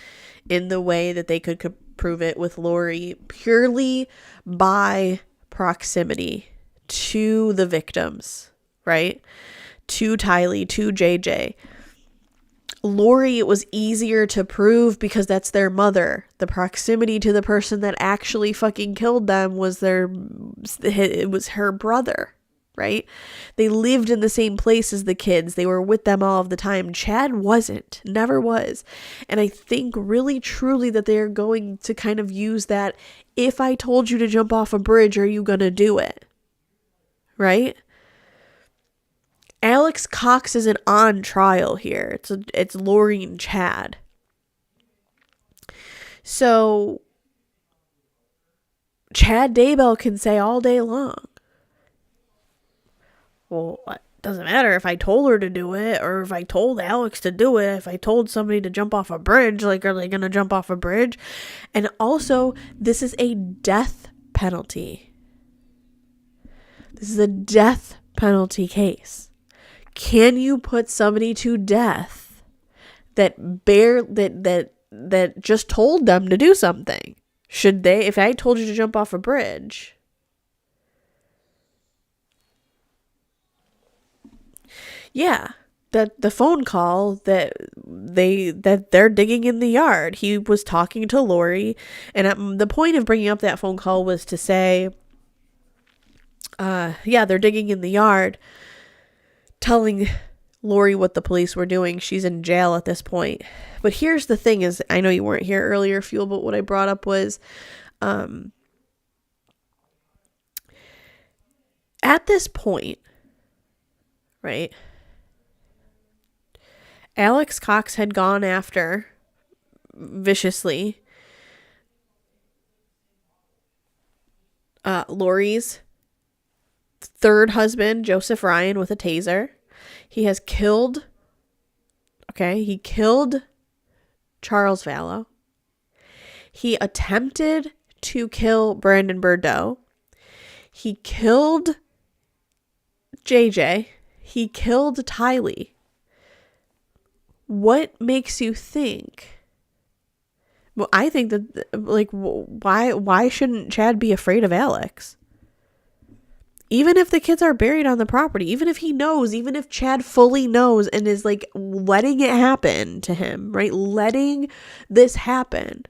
in the way that they could prove it with Lori purely by proximity to the victims, right? To Tylee, to JJ. Lori, it was easier to prove because that's their mother. The proximity to the person that actually fucking killed them was it was her brother, right? They lived in the same place as the kids. They were with them all of the time. Chad wasn't, never was. And I think really truly that they're going to kind of use that, if I told you to jump off a bridge, are you gonna do it? Right? Alex Cox isn't on trial here. It's Lori and Chad. So Chad Daybell can say all day long, well, it doesn't matter if I told her to do it or if I told Alex to do it. If I told somebody to jump off a bridge, like, are they going to jump off a bridge? And also, this is a death penalty. This is a death penalty case. Can you put somebody to death that just told them to do something? Should they, if I told you to jump off a bridge? Yeah, the phone call that they're digging in the yard. He was talking to Lori, and the point of bringing up that phone call was to say, yeah, they're digging in the yard, telling Lori what the police were doing. She's in jail at this point. But here's the thing is, I know you weren't here earlier, Fuel, but what I brought up was, at this point, right, Alex Cox had gone after, viciously, Lori's third husband, Joseph Ryan, with a taser. He has killed, he killed Charles Vallow. He attempted to kill Brandon Bordeaux. He killed JJ. He killed Tylee. What makes you think? Well, I think that, like, why shouldn't Chad be afraid of Alex? Even if the kids are buried on the property, even if he knows, even if Chad fully knows and is like letting it happen to him, right? Letting this happen.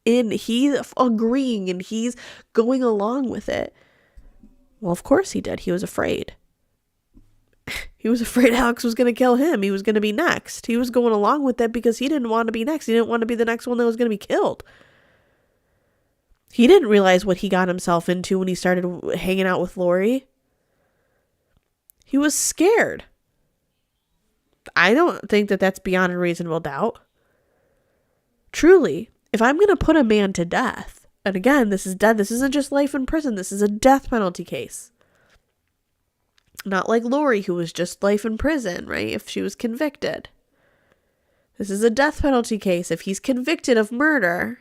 And he's agreeing and he's going along with it. Well, of course he did. He was afraid. He was afraid Alex was going to kill him. He was going to be next. He was going along with that because he didn't want to be next. He didn't want to be the next one that was going to be killed. He didn't realize what he got himself into when he started hanging out with Lori. He was scared. I don't think that that's beyond a reasonable doubt. Truly, if I'm going to put a man to death, and again, this is death. This isn't just life in prison. This is a death penalty case. Not like Lori, who was just life in prison, right? If she was convicted. This is a death penalty case. If he's convicted of murder,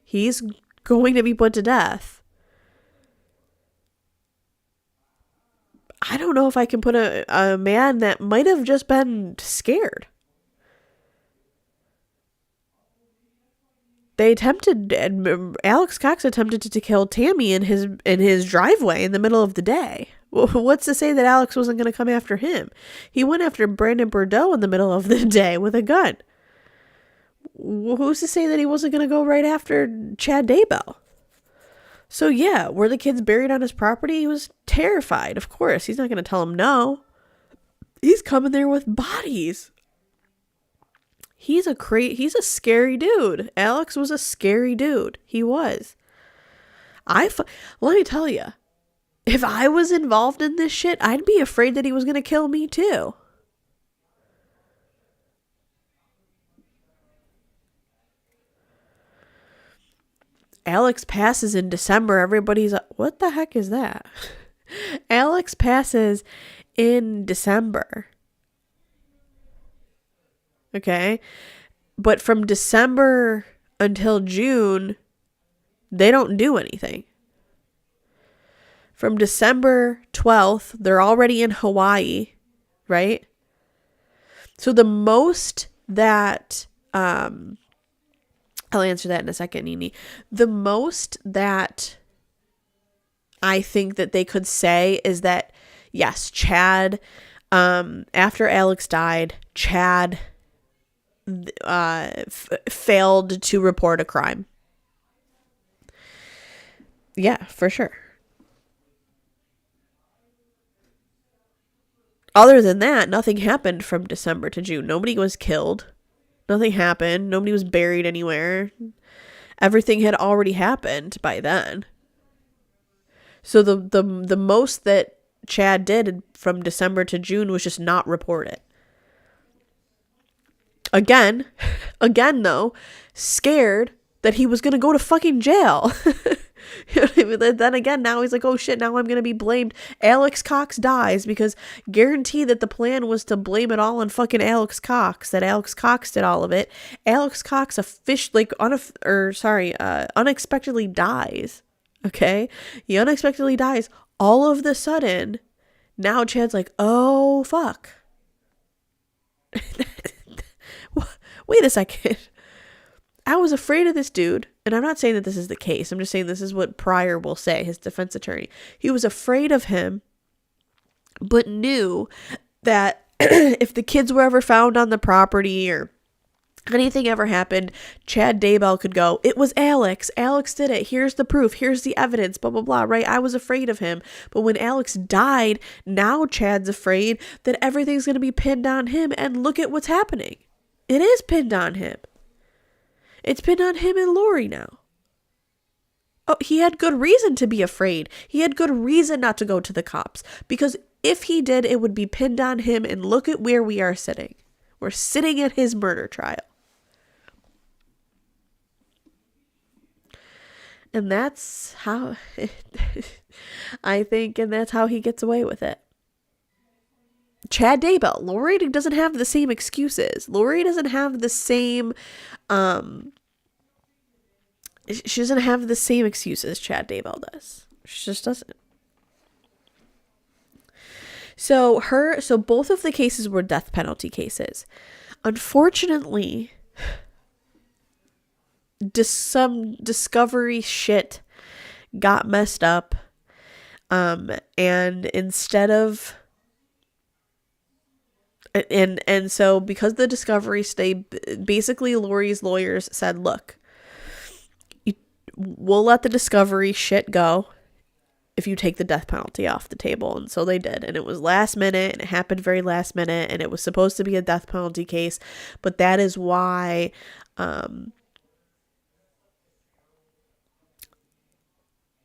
he's going to be put to death. I don't know if I can put a man that might have just been scared. Alex Cox attempted to kill Tammy in his driveway in the middle of the day. What's to say that Alex wasn't going to come after him? He went after Brandon Bordeaux in the middle of the day with a gun. who's to say that he wasn't going to go right after Chad Daybell? So yeah, were the kids buried on his property? He was terrified. Of course, he's not going to tell him no. He's coming there with bodies. He's a scary dude. Alex was a scary dude. He was. Let me tell you, if I was involved in this shit, I'd be afraid that he was going to kill me too. Alex passes in December. Everybody's like, what the heck is that? Alex passes in December. Okay. But from December until June, they don't do anything. From December 12th, they're already in Hawaii, right? So the most that, I'll answer that in a second, Nini. The most that I think that they could say is that, yes, Chad, after Alex died, Chad failed to report a crime. Yeah, for sure. Other than that, nothing happened from December to June. Nobody was killed. Nothing happened. Nobody was buried anywhere. Everything had already happened by then. So the most that Chad did from December to June was just not report it. Again though, scared that he was going to go to fucking jail. You know what I mean? Then again, now he's like, oh shit, now I'm going to be blamed. Alex Cox dies because guarantee that the plan was to blame it all on fucking Alex Cox, that Alex Cox did all of it. Alex Cox unexpectedly dies. Okay? He unexpectedly dies. All of the sudden, now Chad's like, oh fuck. Wait a second. I was afraid of this dude, and I'm not saying that this is the case. I'm just saying this is what Pryor will say, his defense attorney. He was afraid of him, but knew that if the kids were ever found on the property or anything ever happened, Chad Daybell could go, it was Alex. Alex did it. Here's the proof. Here's the evidence, blah, blah, blah, right? I was afraid of him. But when Alex died, now Chad's afraid that everything's going to be pinned on him, and look at what's happening. It is pinned on him. It's pinned on him and Lori now. Oh, he had good reason to be afraid. He had good reason not to go to the cops. Because if he did, it would be pinned on him, and look at where we are sitting. We're sitting at his murder trial. And that's how, I think, and that's how he gets away with it. Chad Daybell. Lori doesn't have the same excuses. Lori doesn't have the same, she doesn't have the same excuses Chad Daybell does. She just doesn't. So both of the cases were death penalty cases. Unfortunately, some discovery shit got messed up. And instead of, and so because the discovery stayed, basically Lori's lawyers said, look, we'll let the discovery shit go if you take the death penalty off the table. And so they did. And it was last minute, and it happened very last minute, and it was supposed to be a death penalty case. But that is why,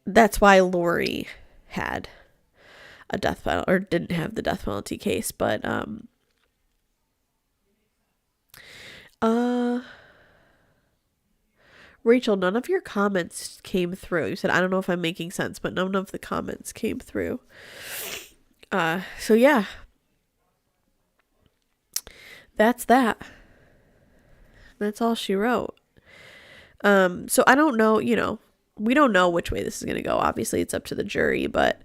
that's why Lori had a death penalty, or didn't have the death penalty case. But, Rachel, none of your comments came through. You said, I don't know if I'm making sense, but none of the comments came through. So yeah. That's that. That's all she wrote. So I don't know, we don't know which way this is going to go. Obviously, it's up to the jury, but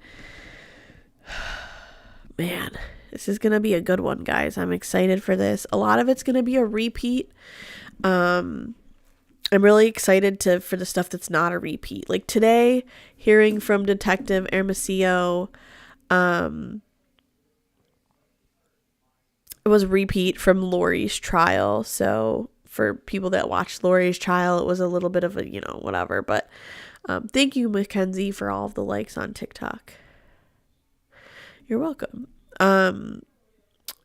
man, this is going to be a good one, guys. I'm excited for this. A lot of it's going to be a repeat. I'm really excited for the stuff that's not a repeat. Like today, hearing from Detective Hermosillo, it was a repeat from Lori's trial. So for people that watched Lori's trial, it was a little bit of a, whatever. But thank you, Mackenzie, for all of the likes on TikTok. You're welcome.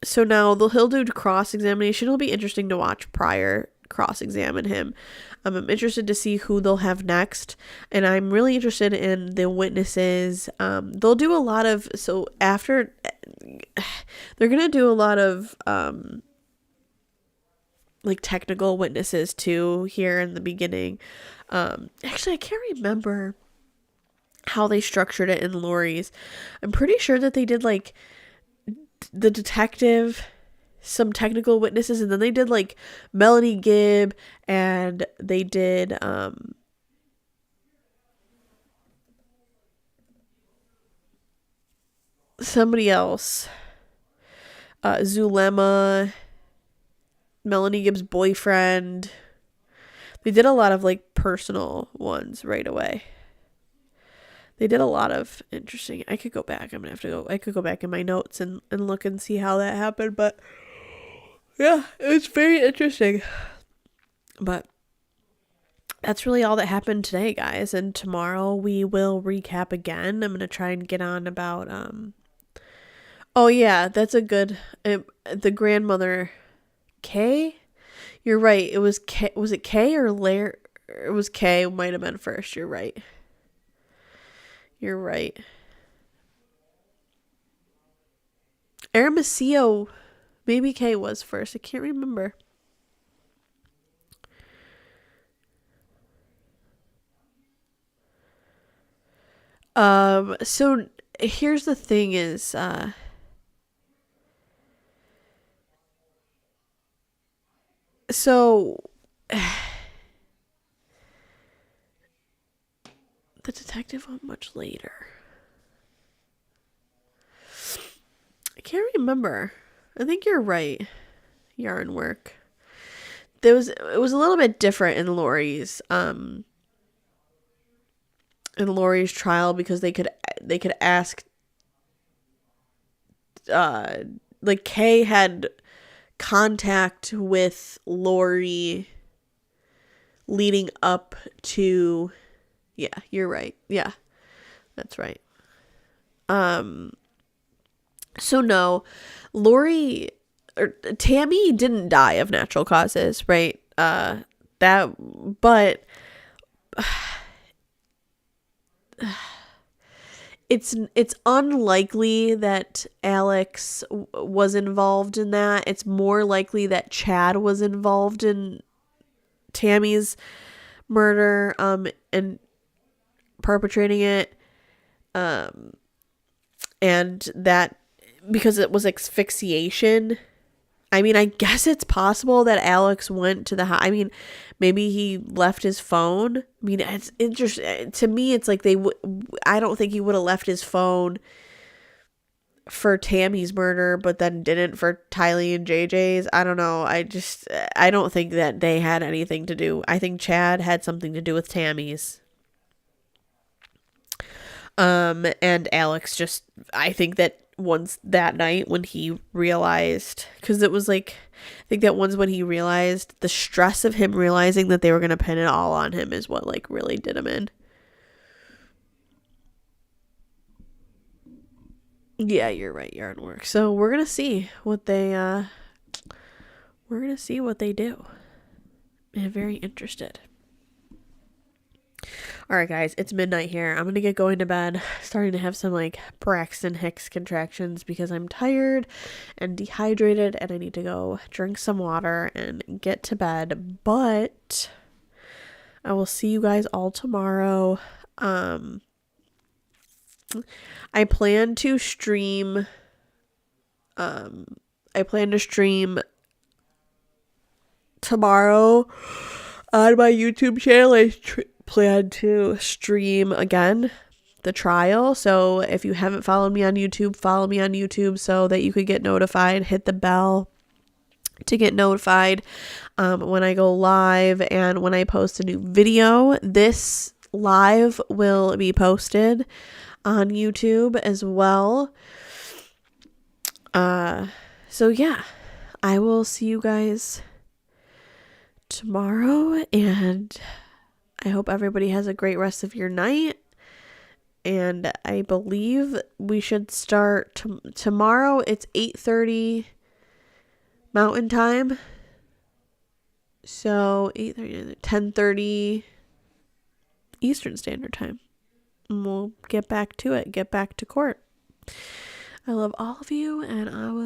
So now he'll do cross-examination. It'll be interesting to watch Pryor cross-examine him. I'm interested to see who they'll have next, and I'm really interested in the witnesses. They'll do a lot of, so after, they're going to do a lot of, like technical witnesses too here in the beginning. Actually, I can't remember how they structured it in Lori's. I'm pretty sure that they did like the detective, some technical witnesses, and then they did like Melanie Gibb, and they did somebody else, Zulema, Melanie Gibb's boyfriend. They did a lot of like personal ones right away. They did a lot of interesting. I could go back. I could go back in my notes and look and see how that happened. But yeah, it's very interesting. But that's really all that happened today, guys. And tomorrow we will recap again. I'm going to try and get on about, oh yeah, that's a good, the grandmother, Kay? You're right. It was Kay. Was it Kay or Lair? It was Kay. It might have been first. You're right. You're right. Aramisio, maybe Kay was first. I can't remember. So here's the thing is, so the detective went much later. I can't remember. I think you're right. Yarn work. It was a little bit different in Lori's trial because they could ask, like Kay had contact with Lori leading up to, yeah, you're right. Yeah, that's right. So no, Lori or Tammy didn't die of natural causes, right? But it's unlikely that Alex was involved in that. It's more likely that Chad was involved in Tammy's murder, and perpetrating it, and that because it was asphyxiation. I mean, I guess it's possible that Alex went to the house. I mean, maybe he left his phone. I mean, it's interesting. To me, it's like I don't think he would have left his phone for Tammy's murder, but then didn't for Tylee and JJ's. I don't know. I don't think that they had anything to do. I think Chad had something to do with Tammy's. And Alex just, I think that once that night when he realized, because it was like, I think that once when he realized, the stress of him realizing that they were going to pin it all on him is what like really did him in. Yeah, you're right. Yarn work. So we're going to see what they do. I'm very interested. All right, guys, it's midnight here. I'm going to get going to bed, starting to have some like Braxton Hicks contractions because I'm tired and dehydrated and I need to go drink some water and get to bed. But I will see you guys all tomorrow. I plan to stream tomorrow on my YouTube channel. I plan to stream again the trial. So if you haven't followed me on YouTube, follow me on YouTube so that you could get notified. Hit the bell to get notified when I go live and when I post a new video. This live will be posted on YouTube as well. So yeah, I will see you guys tomorrow, and I hope everybody has a great rest of your night. And I believe we should start tomorrow. It's 8:30 Mountain Time. So 8:30, 10:30 Eastern Standard Time. And we'll get back to it. Get back to court. I love all of you, and I will